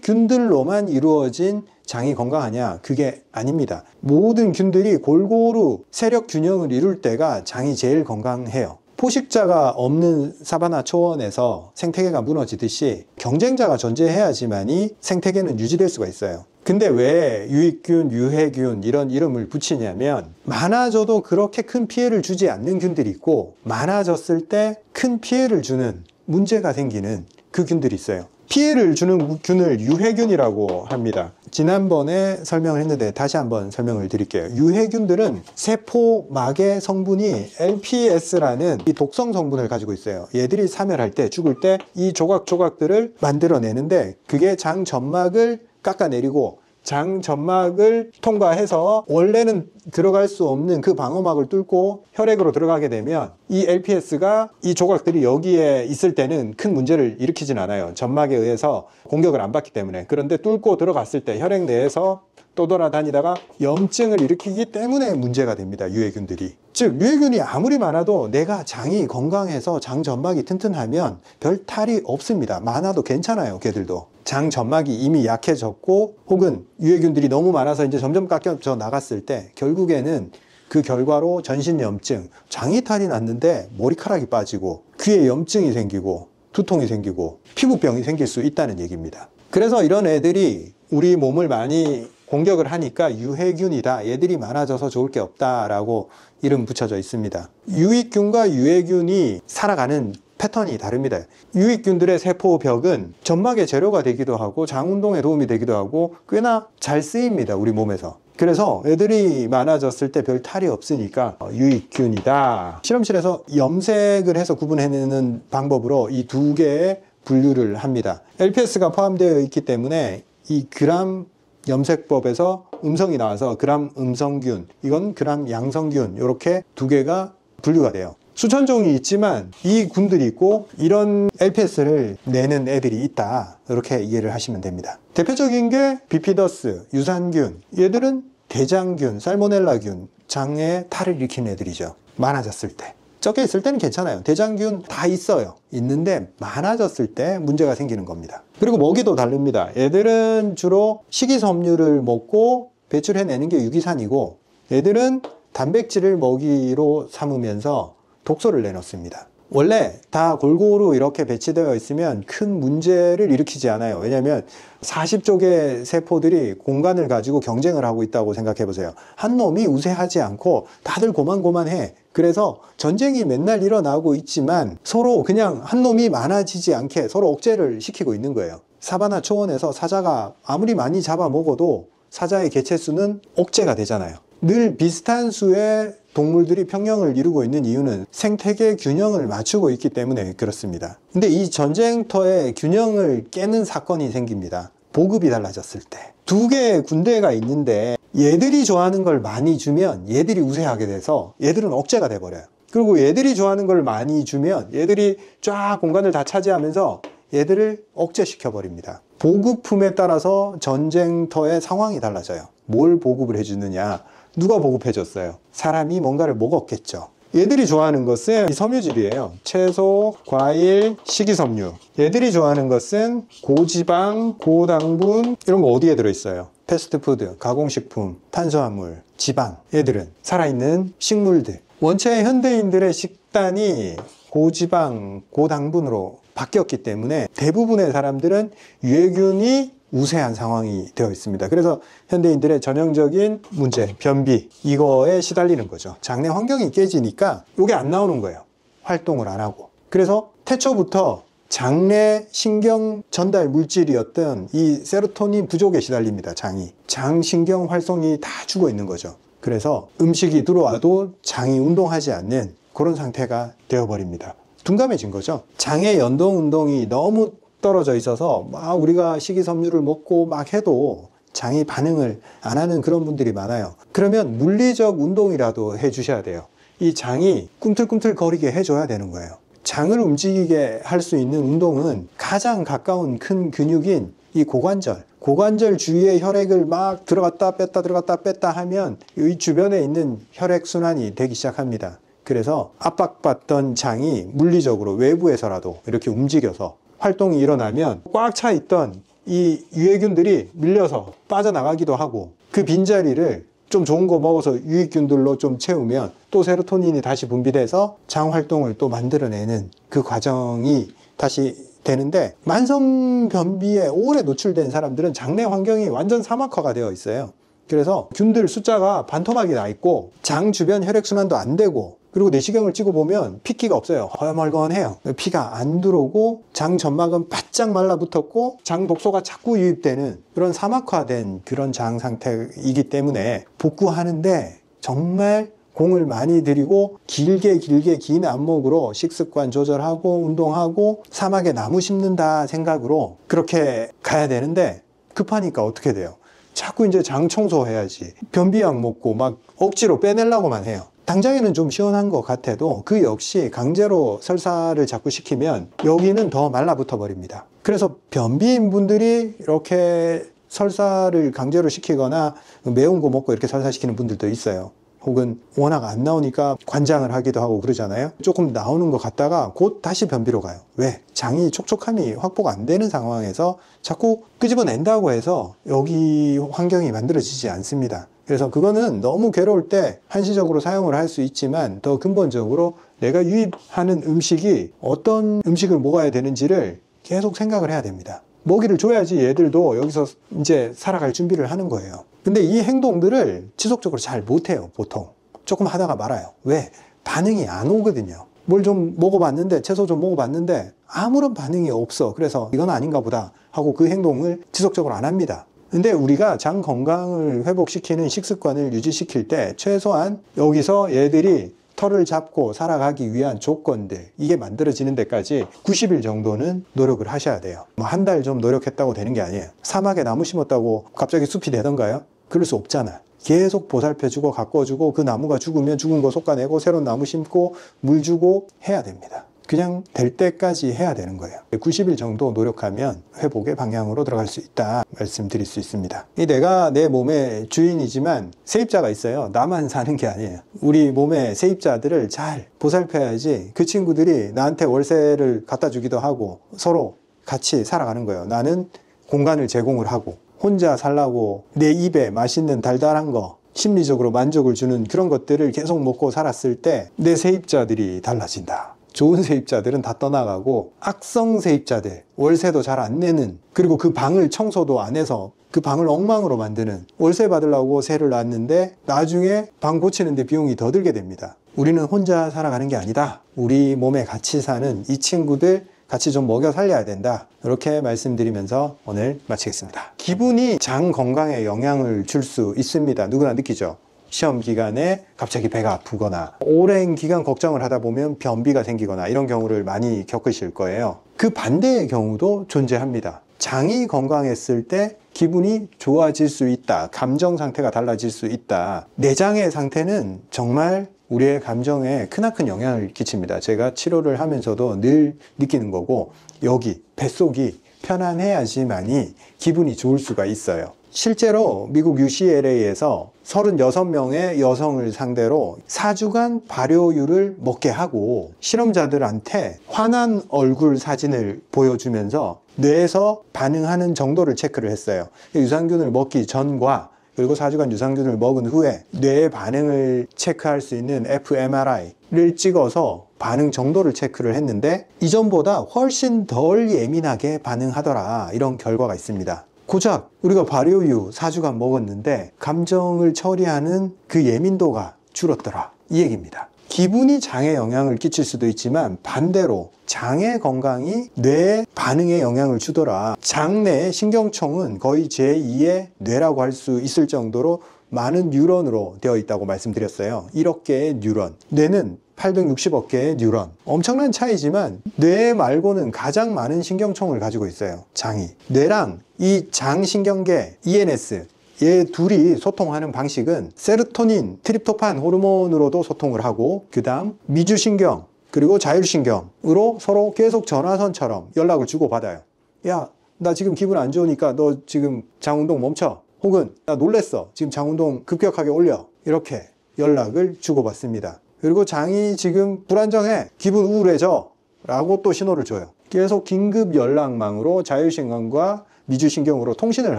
유익균들로만 이루어진 장이 건강하냐? 그게 아닙니다. 모든 균들이 골고루 세력 균형을 이룰 때가 장이 제일 건강해요. 포식자가 없는 사바나 초원에서 생태계가 무너지듯이 경쟁자가 존재해야지만이 생태계는 유지될 수가 있어요. 근데 왜 유익균, 유해균 이런 이름을 붙이냐면 많아져도 그렇게 큰 피해를 주지 않는 균들이 있고 많아졌을 때 큰 피해를 주는 문제가 생기는 그 균들이 있어요. 피해를 주는 균을 유해균이라고 합니다. 지난번에 설명을 했는데 다시 한번 설명을 드릴게요. 유해균들은 세포막의 성분이 LPS라는 이 독성 성분을 가지고 있어요. 얘들이 사멸할 때, 죽을 때 이 조각조각들을 만들어내는데 그게 장 점막을 깎아내리고 장 점막을 통과해서 원래는 들어갈 수 없는 그 방어막을 뚫고 혈액으로 들어가게 되면 이 LPS가 이 조각들이 여기에 있을 때는 큰 문제를 일으키진 않아요. 점막에 의해서 공격을 안 받기 때문에. 그런데 뚫고 들어갔을 때 혈액 내에서 떠돌아다니다가 염증을 일으키기 때문에 문제가 됩니다. 유해균들이. 즉 유해균이 아무리 많아도 내가 장이 건강해서 장 점막이 튼튼하면 별 탈이 없습니다. 많아도 괜찮아요. 걔들도. 장 점막이 이미 약해졌고 혹은 유해균들이 너무 많아서 이제 점점 깎여져 나갔을 때 결국에는 그 결과로 전신염증, 장이 탈이 났는데 머리카락이 빠지고 귀에 염증이 생기고 두통이 생기고 피부병이 생길 수 있다는 얘기입니다. 그래서 이런 애들이 우리 몸을 많이 공격을 하니까 유해균이다. 얘들이 많아져서 좋을 게 없다라고 이름 붙여져 있습니다. 유익균과 유해균이 살아가는 패턴이 다릅니다. 유익균들의 세포벽은 점막의 재료가 되기도 하고 장 운동에 도움이 되기도 하고 꽤나 잘 쓰입니다. 우리 몸에서. 그래서 애들이 많아졌을 때 별 탈이 없으니까 유익균이다. 실험실에서 염색을 해서 구분해내는 방법으로 이 두 개의 분류를 합니다. LPS가 포함되어 있기 때문에 이 그람 염색법에서 음성이 나와서 그람 음성균, 이건 그람 양성균, 이렇게 두 개가 분류가 돼요. 수천 종이 있지만 이 군들이 있고 이런 LPS를 내는 애들이 있다. 이렇게 이해를 하시면 됩니다. 대표적인 게 비피더스, 유산균. 얘들은 대장균, 살모넬라균, 장에 탈을 일으키는 애들이죠. 많아졌을 때. 적게 있을 때는 괜찮아요. 대장균 다 있어요. 있는데 많아졌을 때 문제가 생기는 겁니다. 그리고 먹이도 다릅니다. 얘들은 주로 식이섬유를 먹고 배출해내는 게 유기산이고 얘들은 단백질을 먹이로 삼으면서 독소를 내놓습니다. 원래 다 골고루 이렇게 배치되어 있으면 큰 문제를 일으키지 않아요. 왜냐하면 40조 개의 세포들이 공간을 가지고 경쟁을 하고 있다고 생각해 보세요. 한 놈이 우세하지 않고 다들 고만고만해. 그래서 전쟁이 맨날 일어나고 있지만 서로 그냥 한 놈이 많아지지 않게 서로 억제를 시키고 있는 거예요. 사바나 초원에서 사자가 아무리 많이 잡아먹어도 사자의 개체수는 억제가 되잖아요. 늘 비슷한 수의 동물들이 평형을 이루고 있는 이유는 생태계 균형을 맞추고 있기 때문에 그렇습니다. 근데 이 전쟁터에 균형을 깨는 사건이 생깁니다. 보급이 달라졌을 때. 두 개의 군대가 있는데 얘들이 좋아하는 걸 많이 주면 얘들이 우세하게 돼서 얘들은 억제가 돼버려요. 그리고 얘들이 좋아하는 걸 많이 주면 얘들이 쫙 공간을 다 차지하면서 얘들을 억제시켜 버립니다. 보급품에 따라서 전쟁터의 상황이 달라져요. 뭘 보급을 해주느냐, 누가 보급해 줬어요? 사람이 뭔가를 먹었겠죠. 얘들이 좋아하는 것은 섬유질이에요. 채소, 과일, 식이섬유. 얘들이 좋아하는 것은 고지방, 고당분, 이런 거 어디에 들어있어요? 패스트푸드, 가공식품, 탄수화물, 지방. 얘들은 살아있는 식물들. 원체 현대인들의 식단이 고지방, 고당분으로 바뀌었기 때문에 대부분의 사람들은 유해균이 우세한 상황이 되어 있습니다. 그래서 현대인들의 전형적인 문제, 변비, 이거에 시달리는 거죠. 장내 환경이 깨지니까 이게 안 나오는 거예요. 활동을 안 하고. 그래서 태초부터 장내 신경 전달 물질이었던 이 세로토닌 부족에 시달립니다. 장이. 장 신경 활성이 다 죽어 있는 거죠. 그래서 음식이 들어와도 장이 운동하지 않는 그런 상태가 되어버립니다. 둔감해진 거죠. 장의 연동 운동이 너무 떨어져 있어서 막 우리가 식이섬유를 먹고 막 해도 장이 반응을 안 하는 그런 분들이 많아요. 그러면 물리적 운동이라도 해 주셔야 돼요. 이 장이 꿈틀꿈틀 거리게 해줘야 되는 거예요. 장을 움직이게 할 수 있는 운동은 가장 가까운 큰 근육인 이 고관절 주위의 혈액을 막 들어갔다 뺐다 하면 이 주변에 있는 혈액순환이 되기 시작합니다. 그래서 압박받던 장이 물리적으로 외부에서라도 이렇게 움직여서 활동이 일어나면 꽉 차 있던 이 유해균들이 밀려서 빠져나가기도 하고, 그 빈자리를 좀 좋은 거 먹어서 유익균들로 좀 채우면 또 세로토닌이 다시 분비돼서 장 활동을 또 만들어내는 그 과정이 다시 되는데, 만성 변비에 오래 노출된 사람들은 장내 환경이 완전 사막화가 되어 있어요. 그래서 균들 숫자가 반토막이 나 있고 장 주변 혈액순환도 안 되고, 그리고 내시경을 찍어보면 피기가 없어요. 허여멀건해요. 피가 안 들어오고 장 점막은 바짝 말라붙었고 장 독소가 자꾸 유입되는 그런 사막화된 그런 장 상태이기 때문에 복구하는데 정말 공을 많이 들이고 길게 긴 안목으로 식습관 조절하고 운동하고 사막에 나무 심는다 생각으로 그렇게 가야 되는데, 급하니까 어떻게 돼요? 자꾸 이제 장 청소해야지, 변비약 먹고 막 억지로 빼내려고만 해요. 당장에는 좀 시원한 것 같아도 그 역시 강제로 설사를 자꾸 시키면 여기는 더 말라붙어 버립니다. 그래서 변비인 분들이 이렇게 설사를 강제로 시키거나 매운 거 먹고 이렇게 설사시키는 분들도 있어요. 혹은 워낙 안 나오니까 관장을 하기도 하고 그러잖아요. 조금 나오는 것 같다가 곧 다시 변비로 가요. 왜? 장이 촉촉함이 확보가 안 되는 상황에서 자꾸 끄집어낸다고 해서 여기 환경이 만들어지지 않습니다. 그래서 그거는 너무 괴로울 때 한시적으로 사용을 할 수 있지만, 더 근본적으로 내가 유입하는 음식이 어떤 음식을 먹어야 되는지를 계속 생각을 해야 됩니다. 먹이를 줘야지 얘들도 여기서 이제 살아갈 준비를 하는 거예요. 근데 이 행동들을 지속적으로 잘 못해요. 보통 조금 하다가 말아요. 왜? 반응이 안 오거든요. 뭘 좀 먹어봤는데, 채소 좀 먹어봤는데 아무런 반응이 없어. 그래서 이건 아닌가 보다 하고 그 행동을 지속적으로 안 합니다. 근데 우리가 장 건강을 회복시키는 식습관을 유지시킬 때 최소한 여기서 얘들이 털을 잡고 살아가기 위한 조건들, 이게 만들어지는 데까지 90일 정도는 노력을 하셔야 돼요. 뭐 한 달 좀 노력했다고 되는 게 아니에요. 사막에 나무 심었다고 갑자기 숲이 되던가요? 그럴 수 없잖아. 계속 보살펴주고 가꿔주고, 그 나무가 죽으면 죽은 거 솎아내고 새로운 나무 심고 물 주고 해야 됩니다. 그냥 될 때까지 해야 되는 거예요. 90일 정도 노력하면 회복의 방향으로 들어갈 수 있다 말씀드릴 수 있습니다. 내가 내 몸의 주인이지만 세입자가 있어요. 나만 사는 게 아니에요. 우리 몸의 세입자들을 잘 보살펴야지 그 친구들이 나한테 월세를 갖다 주기도 하고 서로 같이 살아가는 거예요. 나는 공간을 제공을 하고, 혼자 살라고 내 입에 맛있는 달달한 거, 심리적으로 만족을 주는 그런 것들을 계속 먹고 살았을 때 내 세입자들이 달라진다. 좋은 세입자들은 다 떠나가고 악성 세입자들, 월세도 잘 안 내는, 그리고 그 방을 청소도 안 해서 그 방을 엉망으로 만드는, 월세 받으려고 세를 놨는데 나중에 방 고치는데 비용이 더 들게 됩니다. 우리는 혼자 살아가는 게 아니다. 우리 몸에 같이 사는 이 친구들 같이 좀 먹여 살려야 된다. 이렇게 말씀드리면서 오늘 마치겠습니다. 기분이 장 건강에 영향을 줄 수 있습니다. 누구나 느끼죠? 시험 기간에 갑자기 배가 아프거나 오랜 기간 걱정을 하다 보면 변비가 생기거나 이런 경우를 많이 겪으실 거예요. 그 반대의 경우도 존재합니다. 장이 건강했을 때 기분이 좋아질 수 있다. 감정 상태가 달라질 수 있다. 내장의 상태는 정말 우리의 감정에 크나큰 영향을 끼칩니다. 제가 치료를 하면서도 늘 느끼는 거고, 여기 뱃속이 편안해야지만이 기분이 좋을 수가 있어요. 실제로 미국 UCLA에서 36명의 여성을 상대로 4주간 발효유를 먹게 하고 실험자들한테 환한 얼굴 사진을 보여주면서 뇌에서 반응하는 정도를 체크를 했어요. 유산균을 먹기 전과 그리고 4주간 유산균을 먹은 후에 뇌의 반응을 체크할 수 있는 fMRI를 찍어서 반응 정도를 체크를 했는데 이전보다 훨씬 덜 예민하게 반응하더라, 이런 결과가 있습니다. 고작 우리가 발효유 4주간 먹었는데 감정을 처리하는 그 예민도가 줄었더라, 이 얘기입니다. 기분이 장에 영향을 끼칠 수도 있지만 반대로 장의 건강이 뇌의 반응에 영향을 주더라. 장 내의 신경총은 거의 제2의 뇌라고 할 수 있을 정도로 많은 뉴런으로 되어 있다고 말씀드렸어요. 1억 개의 뉴런, 뇌는 860억 개의 뉴런. 엄청난 차이지만 뇌 말고는 가장 많은 신경총을 가지고 있어요, 장이. 뇌랑 이 장신경계 ENS, 얘 둘이 소통하는 방식은 세로토닌, 트립토판 호르몬으로도 소통을 하고, 그 다음 미주신경 그리고 자율신경으로 서로 계속 전화선처럼 연락을 주고받아요. 야, 나 지금 기분 안 좋으니까 너 지금 장운동 멈춰. 혹은 나 놀랬어, 지금 장운동 급격하게 올려. 이렇게 연락을 주고받습니다. 그리고 장이 지금 불안정해, 기분 우울해져 라고 또 신호를 줘요. 계속 긴급 연락망으로 자율신경과 미주신경으로 통신을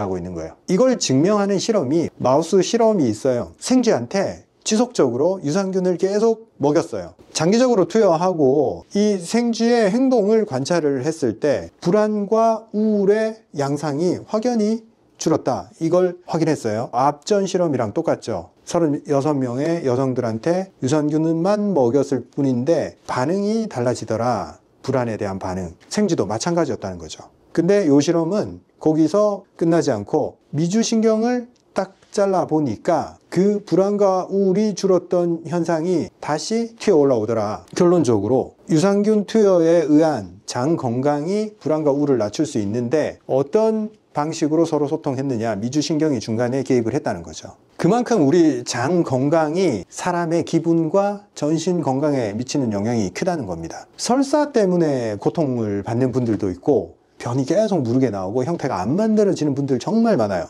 하고 있는 거예요. 이걸 증명하는 실험이, 마우스 실험이 있어요. 생쥐한테 지속적으로 유산균을 계속 먹였어요. 장기적으로 투여하고 이 생쥐의 행동을 관찰을 했을 때 불안과 우울의 양상이 확연히 줄었다, 이걸 확인했어요. 앞전 실험이랑 똑같죠. 36명의 여성들한테 유산균만 먹였을 뿐인데 반응이 달라지더라, 불안에 대한 반응. 생쥐도 마찬가지였다는 거죠. 근데 이 실험은 거기서 끝나지 않고 미주신경을 딱 잘라 보니까 그 불안과 우울이 줄었던 현상이 다시 튀어 올라오더라. 결론적으로 유산균 투여에 의한 장 건강이 불안과 우울을 낮출 수 있는데 어떤 방식으로 서로 소통했느냐, 미주신경이 중간에 개입을 했다는 거죠. 그만큼 우리 장 건강이 사람의 기분과 전신 건강에 미치는 영향이 크다는 겁니다. 설사 때문에 고통을 받는 분들도 있고, 변이 계속 무르게 나오고 형태가 안 만들어지는 분들 정말 많아요.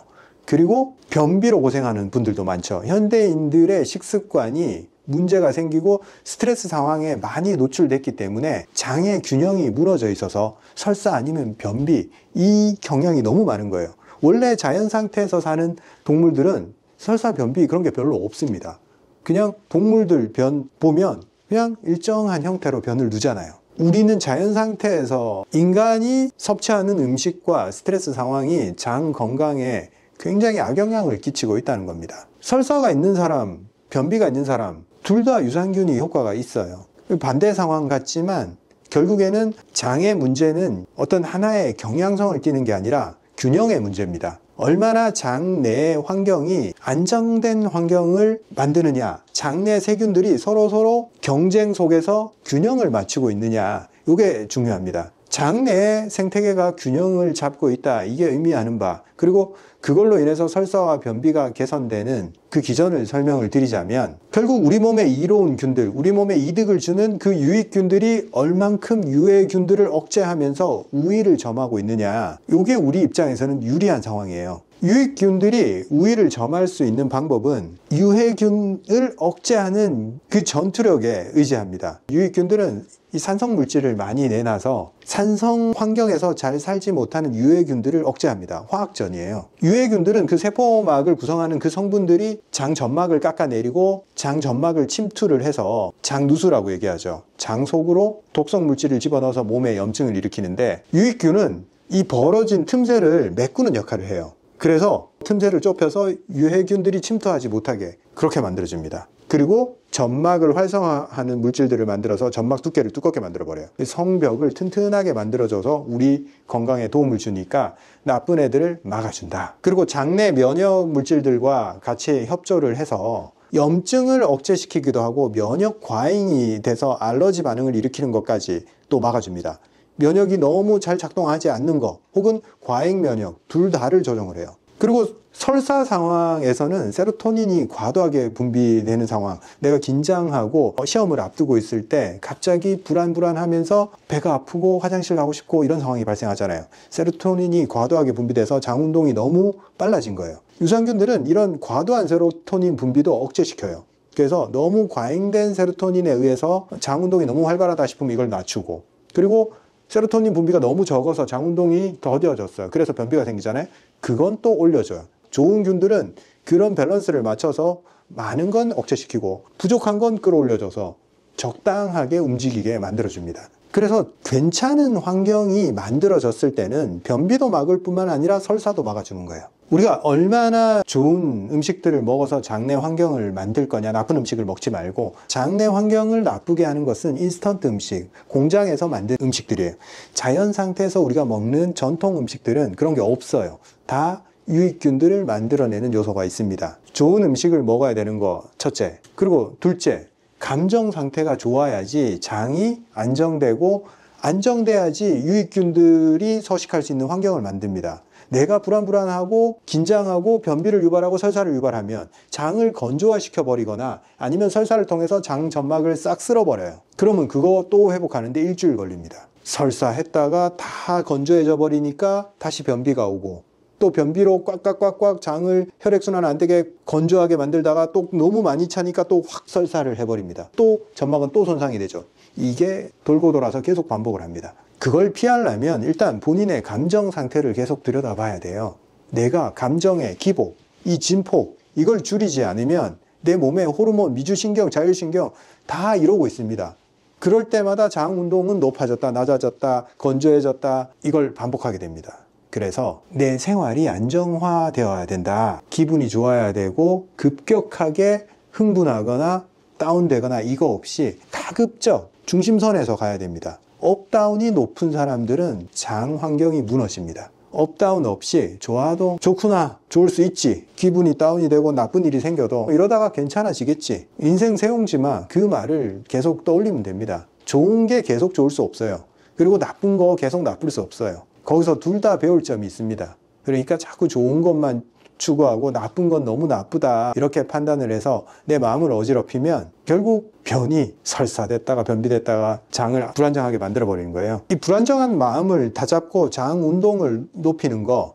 그리고 변비로 고생하는 분들도 많죠. 현대인들의 식습관이 문제가 생기고 스트레스 상황에 많이 노출됐기 때문에 장의 균형이 무너져 있어서 설사 아니면 변비, 이 경향이 너무 많은 거예요. 원래 자연 상태에서 사는 동물들은 설사, 변비 그런 게 별로 없습니다. 그냥 동물들 변 보면 그냥 일정한 형태로 변을 누잖아요. 우리는 자연 상태에서 인간이 섭취하는 음식과 스트레스 상황이 장 건강에 굉장히 악영향을 끼치고 있다는 겁니다. 설사가 있는 사람, 변비가 있는 사람 둘 다 유산균이 효과가 있어요. 반대 상황 같지만 결국에는 장의 문제는 어떤 하나의 경향성을 띠는 게 아니라 균형의 문제입니다. 얼마나 장 내의 환경이 안정된 환경을 만드느냐, 장 내 세균들이 서로 경쟁 속에서 균형을 맞추고 있느냐, 이게 중요합니다. 장 내의 생태계가 균형을 잡고 있다, 이게 의미하는 바, 그리고 그걸로 인해서 설사와 변비가 개선되는 그 기전을 설명을 드리자면, 결국 우리 몸에 이로운 균들, 우리 몸에 이득을 주는 그 유익균들이 얼만큼 유해균들을 억제하면서 우위를 점하고 있느냐, 이게 우리 입장에서는 유리한 상황이에요. 유익균들이 우위를 점할 수 있는 방법은 유해균을 억제하는 그 전투력에 의지합니다. 유익균들은 이 산성 물질을 많이 내놔서 산성 환경에서 잘 살지 못하는 유해균들을 억제합니다. 화학전이에요. 유해균들은 그 세포막을 구성하는 그 성분들이 장 점막을 깎아내리고 장 점막을 침투를 해서 장누수라고 얘기하죠. 장 속으로 독성 물질을 집어넣어서 몸에 염증을 일으키는데, 유익균은 이 벌어진 틈새를 메꾸는 역할을 해요. 그래서 틈새를 좁혀서 유해균들이 침투하지 못하게 그렇게 만들어줍니다. 그리고 점막을 활성화하는 물질들을 만들어서 점막 두께를 두껍게 만들어버려요. 성벽을 튼튼하게 만들어줘서 우리 건강에 도움을 주니까 나쁜 애들을 막아준다. 그리고 장내 면역 물질들과 같이 협조를 해서 염증을 억제시키기도 하고 면역 과잉이 돼서 알러지 반응을 일으키는 것까지 또 막아줍니다. 면역이 너무 잘 작동하지 않는 거 혹은 과잉 면역 둘 다를 조정을 해요. 그리고 설사 상황에서는 세로토닌이 과도하게 분비되는 상황, 내가 긴장하고 시험을 앞두고 있을 때 갑자기 불안하면서 배가 아프고 화장실 가고 싶고 이런 상황이 발생하잖아요. 세로토닌이 과도하게 분비돼서 장 운동이 너무 빨라진 거예요. 유산균들은 이런 과도한 세로토닌 분비도 억제시켜요. 그래서 너무 과잉된 세로토닌에 의해서 장 운동이 너무 활발하다 싶으면 이걸 낮추고, 그리고 세로토닌 분비가 너무 적어서 장 운동이 더뎌졌어요. 그래서 변비가 생기잖아요. 그건 또 올려줘요. 좋은 균들은 그런 밸런스를 맞춰서 많은 건 억제시키고 부족한 건 끌어올려줘서 적당하게 움직이게 만들어줍니다. 그래서 괜찮은 환경이 만들어졌을 때는 변비도 막을 뿐만 아니라 설사도 막아주는 거예요. 우리가 얼마나 좋은 음식들을 먹어서 장내 환경을 만들 거냐, 나쁜 음식을 먹지 말고. 장내 환경을 나쁘게 하는 것은 인스턴트 음식, 공장에서 만든 음식들이에요. 자연 상태에서 우리가 먹는 전통 음식들은 그런 게 없어요. 다 유익균들을 만들어내는 요소가 있습니다. 좋은 음식을 먹어야 되는 거 첫째. 그리고 둘째, 감정 상태가 좋아야지 장이 안정되고, 안정돼야지 유익균들이 서식할 수 있는 환경을 만듭니다. 내가 불안하고 긴장하고 변비를 유발하고 설사를 유발하면 장을 건조화시켜 버리거나 아니면 설사를 통해서 장 점막을 싹 쓸어버려요. 그러면 그거 또 회복하는데 일주일 걸립니다. 설사했다가 다 건조해져 버리니까 다시 변비가 오고, 또 변비로 꽉꽉꽉꽉 장을 혈액순환 안 되게 건조하게 만들다가 또 너무 많이 차니까 또 확 설사를 해버립니다. 또 점막은 또 손상이 되죠. 이게 돌고 돌아서 계속 반복을 합니다. 그걸 피하려면 일단 본인의 감정 상태를 계속 들여다봐야 돼요. 내가 감정의 기복, 이 진폭, 이걸 줄이지 않으면 내 몸의 호르몬, 미주신경, 자율신경 다 이러고 있습니다. 그럴 때마다 장 운동은 높아졌다, 낮아졌다, 건조해졌다, 이걸 반복하게 됩니다. 그래서 내 생활이 안정화되어야 된다. 기분이 좋아야 되고 급격하게 흥분하거나 다운되거나 이거 없이 가급적 중심선에서 가야 됩니다. 업다운이 높은 사람들은 장 환경이 무너집니다. 업다운 없이 좋아도 좋구나, 좋을 수 있지, 기분이 다운이 되고 나쁜 일이 생겨도 이러다가 괜찮아지겠지, 인생 세옹지마, 그 말을 계속 떠올리면 됩니다. 좋은 게 계속 좋을 수 없어요. 그리고 나쁜 거 계속 나쁠 수 없어요. 거기서 둘 다 배울 점이 있습니다. 그러니까 자꾸 좋은 것만 추구하고 나쁜 건 너무 나쁘다 이렇게 판단을 해서 내 마음을 어지럽히면 결국 변이 설사됐다가 변비됐다가 장을 불안정하게 만들어 버리는 거예요. 이 불안정한 마음을 다잡고 장 운동을 높이는 거,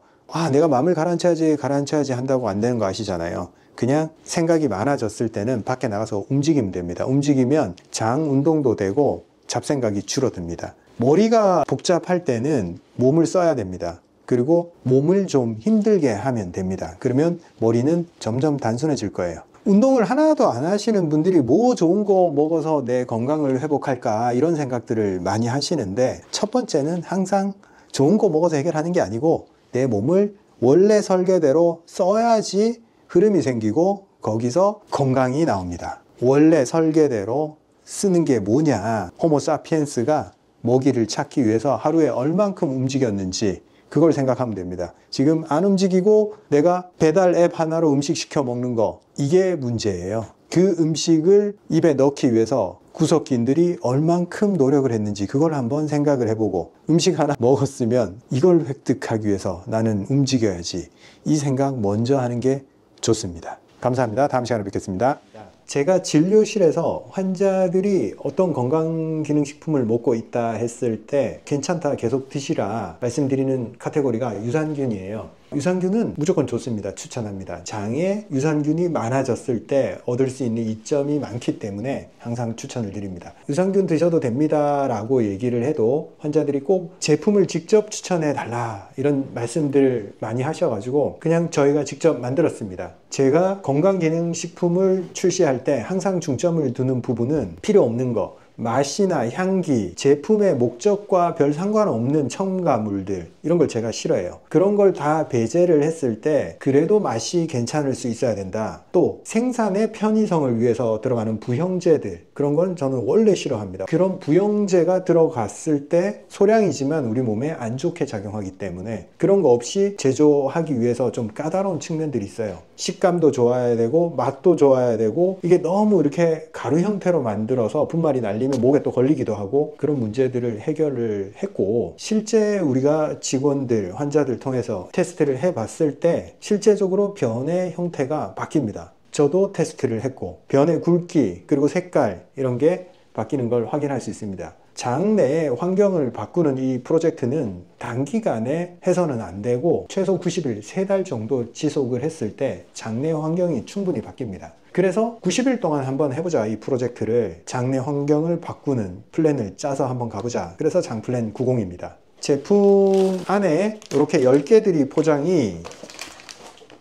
내가 마음을 가라앉혀야지 한다고 안 되는 거 아시잖아요. 그냥 생각이 많아졌을 때는 밖에 나가서 움직이면 됩니다. 움직이면 장 운동도 되고 잡생각이 줄어듭니다. 머리가 복잡할 때는 몸을 써야 됩니다. 그리고 몸을 좀 힘들게 하면 됩니다. 그러면 머리는 점점 단순해질 거예요. 운동을 하나도 안 하시는 분들이 뭐 좋은 거 먹어서 내 건강을 회복할까 이런 생각들을 많이 하시는데, 첫 번째는 항상 좋은 거 먹어서 해결하는 게 아니고 내 몸을 원래 설계대로 써야지 흐름이 생기고 거기서 건강이 나옵니다. 원래 설계대로 쓰는 게 뭐냐, 호모사피엔스가 먹이를 찾기 위해서 하루에 얼만큼 움직였는지 그걸 생각하면 됩니다. 지금 안 움직이고 내가 배달 앱 하나로 음식 시켜 먹는 거, 이게 문제예요. 그 음식을 입에 넣기 위해서 구석기인들이 얼만큼 노력을 했는지 그걸 한번 생각을 해보고, 음식 하나 먹었으면 이걸 획득하기 위해서 나는 움직여야지, 이 생각 먼저 하는 게 좋습니다. 감사합니다. 다음 시간에 뵙겠습니다. 제가 진료실에서 환자들이 어떤 건강기능식품을 먹고 있다 했을 때 괜찮다, 계속 드시라 말씀드리는 카테고리가 유산균이에요. 유산균은 무조건 좋습니다. 추천합니다. 장에 유산균이 많아졌을 때 얻을 수 있는 이점이 많기 때문에 항상 추천을 드립니다. 유산균 드셔도 됩니다 라고 얘기를 해도 환자들이 꼭 제품을 직접 추천해 달라 이런 말씀들 많이 하셔가지고 그냥 저희가 직접 만들었습니다. 제가 건강기능식품을 출시할 때 항상 중점을 두는 부분은 필요 없는 거, 맛이나 향기, 제품의 목적과 별 상관없는 첨가물들, 이런 걸 제가 싫어해요. 그런 걸 다 배제를 했을 때 그래도 맛이 괜찮을 수 있어야 된다. 또 생산의 편의성을 위해서 들어가는 부형제들, 그런 건 저는 원래 싫어합니다. 그런 부형제가 들어갔을 때 소량이지만 우리 몸에 안 좋게 작용하기 때문에 그런 거 없이 제조하기 위해서 좀 까다로운 측면들이 있어요. 식감도 좋아야 되고 맛도 좋아야 되고, 이게 너무 이렇게 가루 형태로 만들어서 분말이 날리게 아니면 목에 또 걸리기도 하고 그런 문제들을 해결을 했고, 실제 우리가 직원들, 환자들 통해서 테스트를 해봤을 때 실제적으로 변의 형태가 바뀝니다. 저도 테스트를 했고 변의 굵기 그리고 색깔 이런 게 바뀌는 걸 확인할 수 있습니다. 장 내의 환경을 바꾸는 이 프로젝트는 단기간에 해서는 안 되고 최소 90일, 3달 정도 지속을 했을 때 장내 환경이 충분히 바뀝니다. 그래서 90일 동안 한번 해보자. 이 프로젝트를 장내 환경을 바꾸는 플랜을 짜서 한번 가보자. 그래서 장플랜 90입니다. 제품 안에 이렇게 10개들이 포장이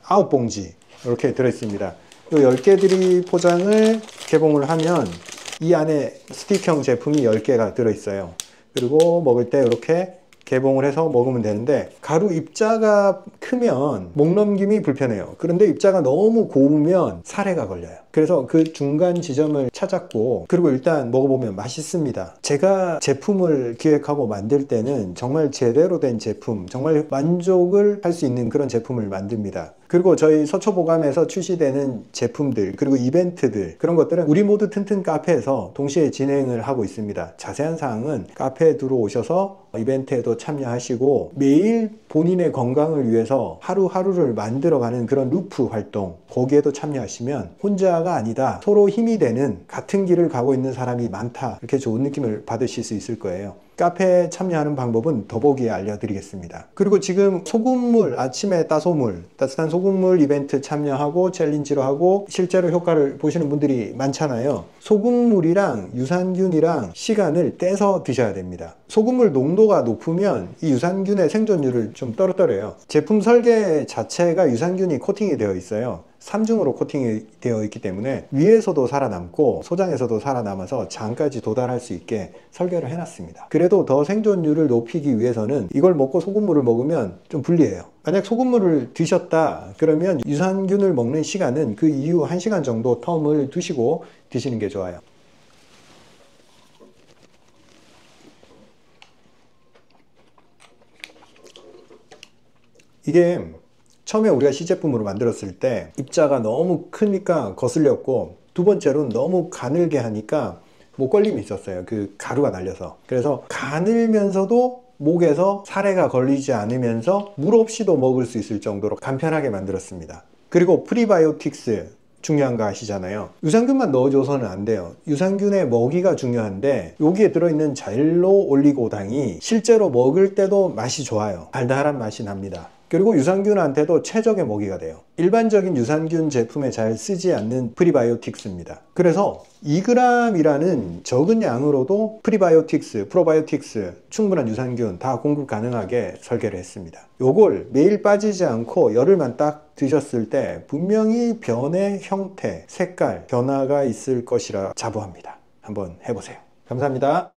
9봉지 이렇게 들어있습니다. 이 10개들이 포장을 개봉을 하면 이 안에 스틱형 제품이 10개가 들어있어요. 그리고 먹을 때 이렇게 개봉을 해서 먹으면 되는데, 가루 입자가 크면 목 넘김이 불편해요. 그런데 입자가 너무 고우면 사례가 걸려요. 그래서 그 중간 지점을 찾았고, 그리고 일단 먹어보면 맛있습니다. 제가 제품을 기획하고 만들 때는 정말 제대로 된 제품, 정말 만족을 할 수 있는 그런 제품을 만듭니다. 그리고 저희 서초보감에서 출시되는 제품들 그리고 이벤트들, 그런 것들은 우리 모두 튼튼 카페에서 동시에 진행을 하고 있습니다. 자세한 사항은 카페에 들어오셔서 이벤트에도 참여하시고, 매일 본인의 건강을 위해서 하루하루를 만들어가는 그런 루프 활동, 거기에도 참여하시면 혼자가 아니다, 서로 힘이 되는, 같은 길을 가고 있는 사람이 많다, 이렇게 좋은 느낌을 받으실 수 있을 거예요. 카페에 참여하는 방법은 더보기에 알려드리겠습니다. 그리고 지금 소금물, 아침에 따소물, 따뜻한 소금물 이벤트 참여하고 챌린지로 하고 실제로 효과를 보시는 분들이 많잖아요. 소금물이랑 유산균이랑 시간을 떼서 드셔야 됩니다. 소금물 농도가 높으면 이 유산균의 생존율을 좀 떨어뜨려요. 제품 설계 자체가 유산균이 코팅이 되어 있어요. 3중으로 코팅이 되어 있기 때문에 위에서도 살아남고 소장에서도 살아남아서 장까지 도달할 수 있게 설계를 해놨습니다. 그래도 더 생존율을 높이기 위해서는 이걸 먹고 소금물을 먹으면 좀 불리해요. 만약 소금물을 드셨다 그러면 유산균을 먹는 시간은 그 이후 1시간 정도 텀을 두시고 드시는 게 좋아요. 이게 처음에 우리가 시제품으로 만들었을 때 입자가 너무 크니까 거슬렸고, 두 번째로는 너무 가늘게 하니까 목걸림이 있었어요. 그 가루가 날려서. 그래서 가늘면서도 목에서 사례가 걸리지 않으면서 물 없이도 먹을 수 있을 정도로 간편하게 만들었습니다. 그리고 프리바이오틱스 중요한 거 아시잖아요. 유산균만 넣어줘서는 안 돼요. 유산균의 먹이가 중요한데 여기에 들어있는 자일로 올리고당이 실제로 먹을 때도 맛이 좋아요. 달달한 맛이 납니다. 그리고 유산균한테도 최적의 먹이가 돼요. 일반적인 유산균 제품에 잘 쓰지 않는 프리바이오틱스입니다. 그래서 2g이라는 적은 양으로도 프리바이오틱스, 프로바이오틱스, 충분한 유산균 다 공급 가능하게 설계를 했습니다. 요걸 매일 빠지지 않고 열흘만 딱 드셨을 때 분명히 변의 형태, 색깔 변화가 있을 것이라 자부합니다. 한번 해보세요. 감사합니다.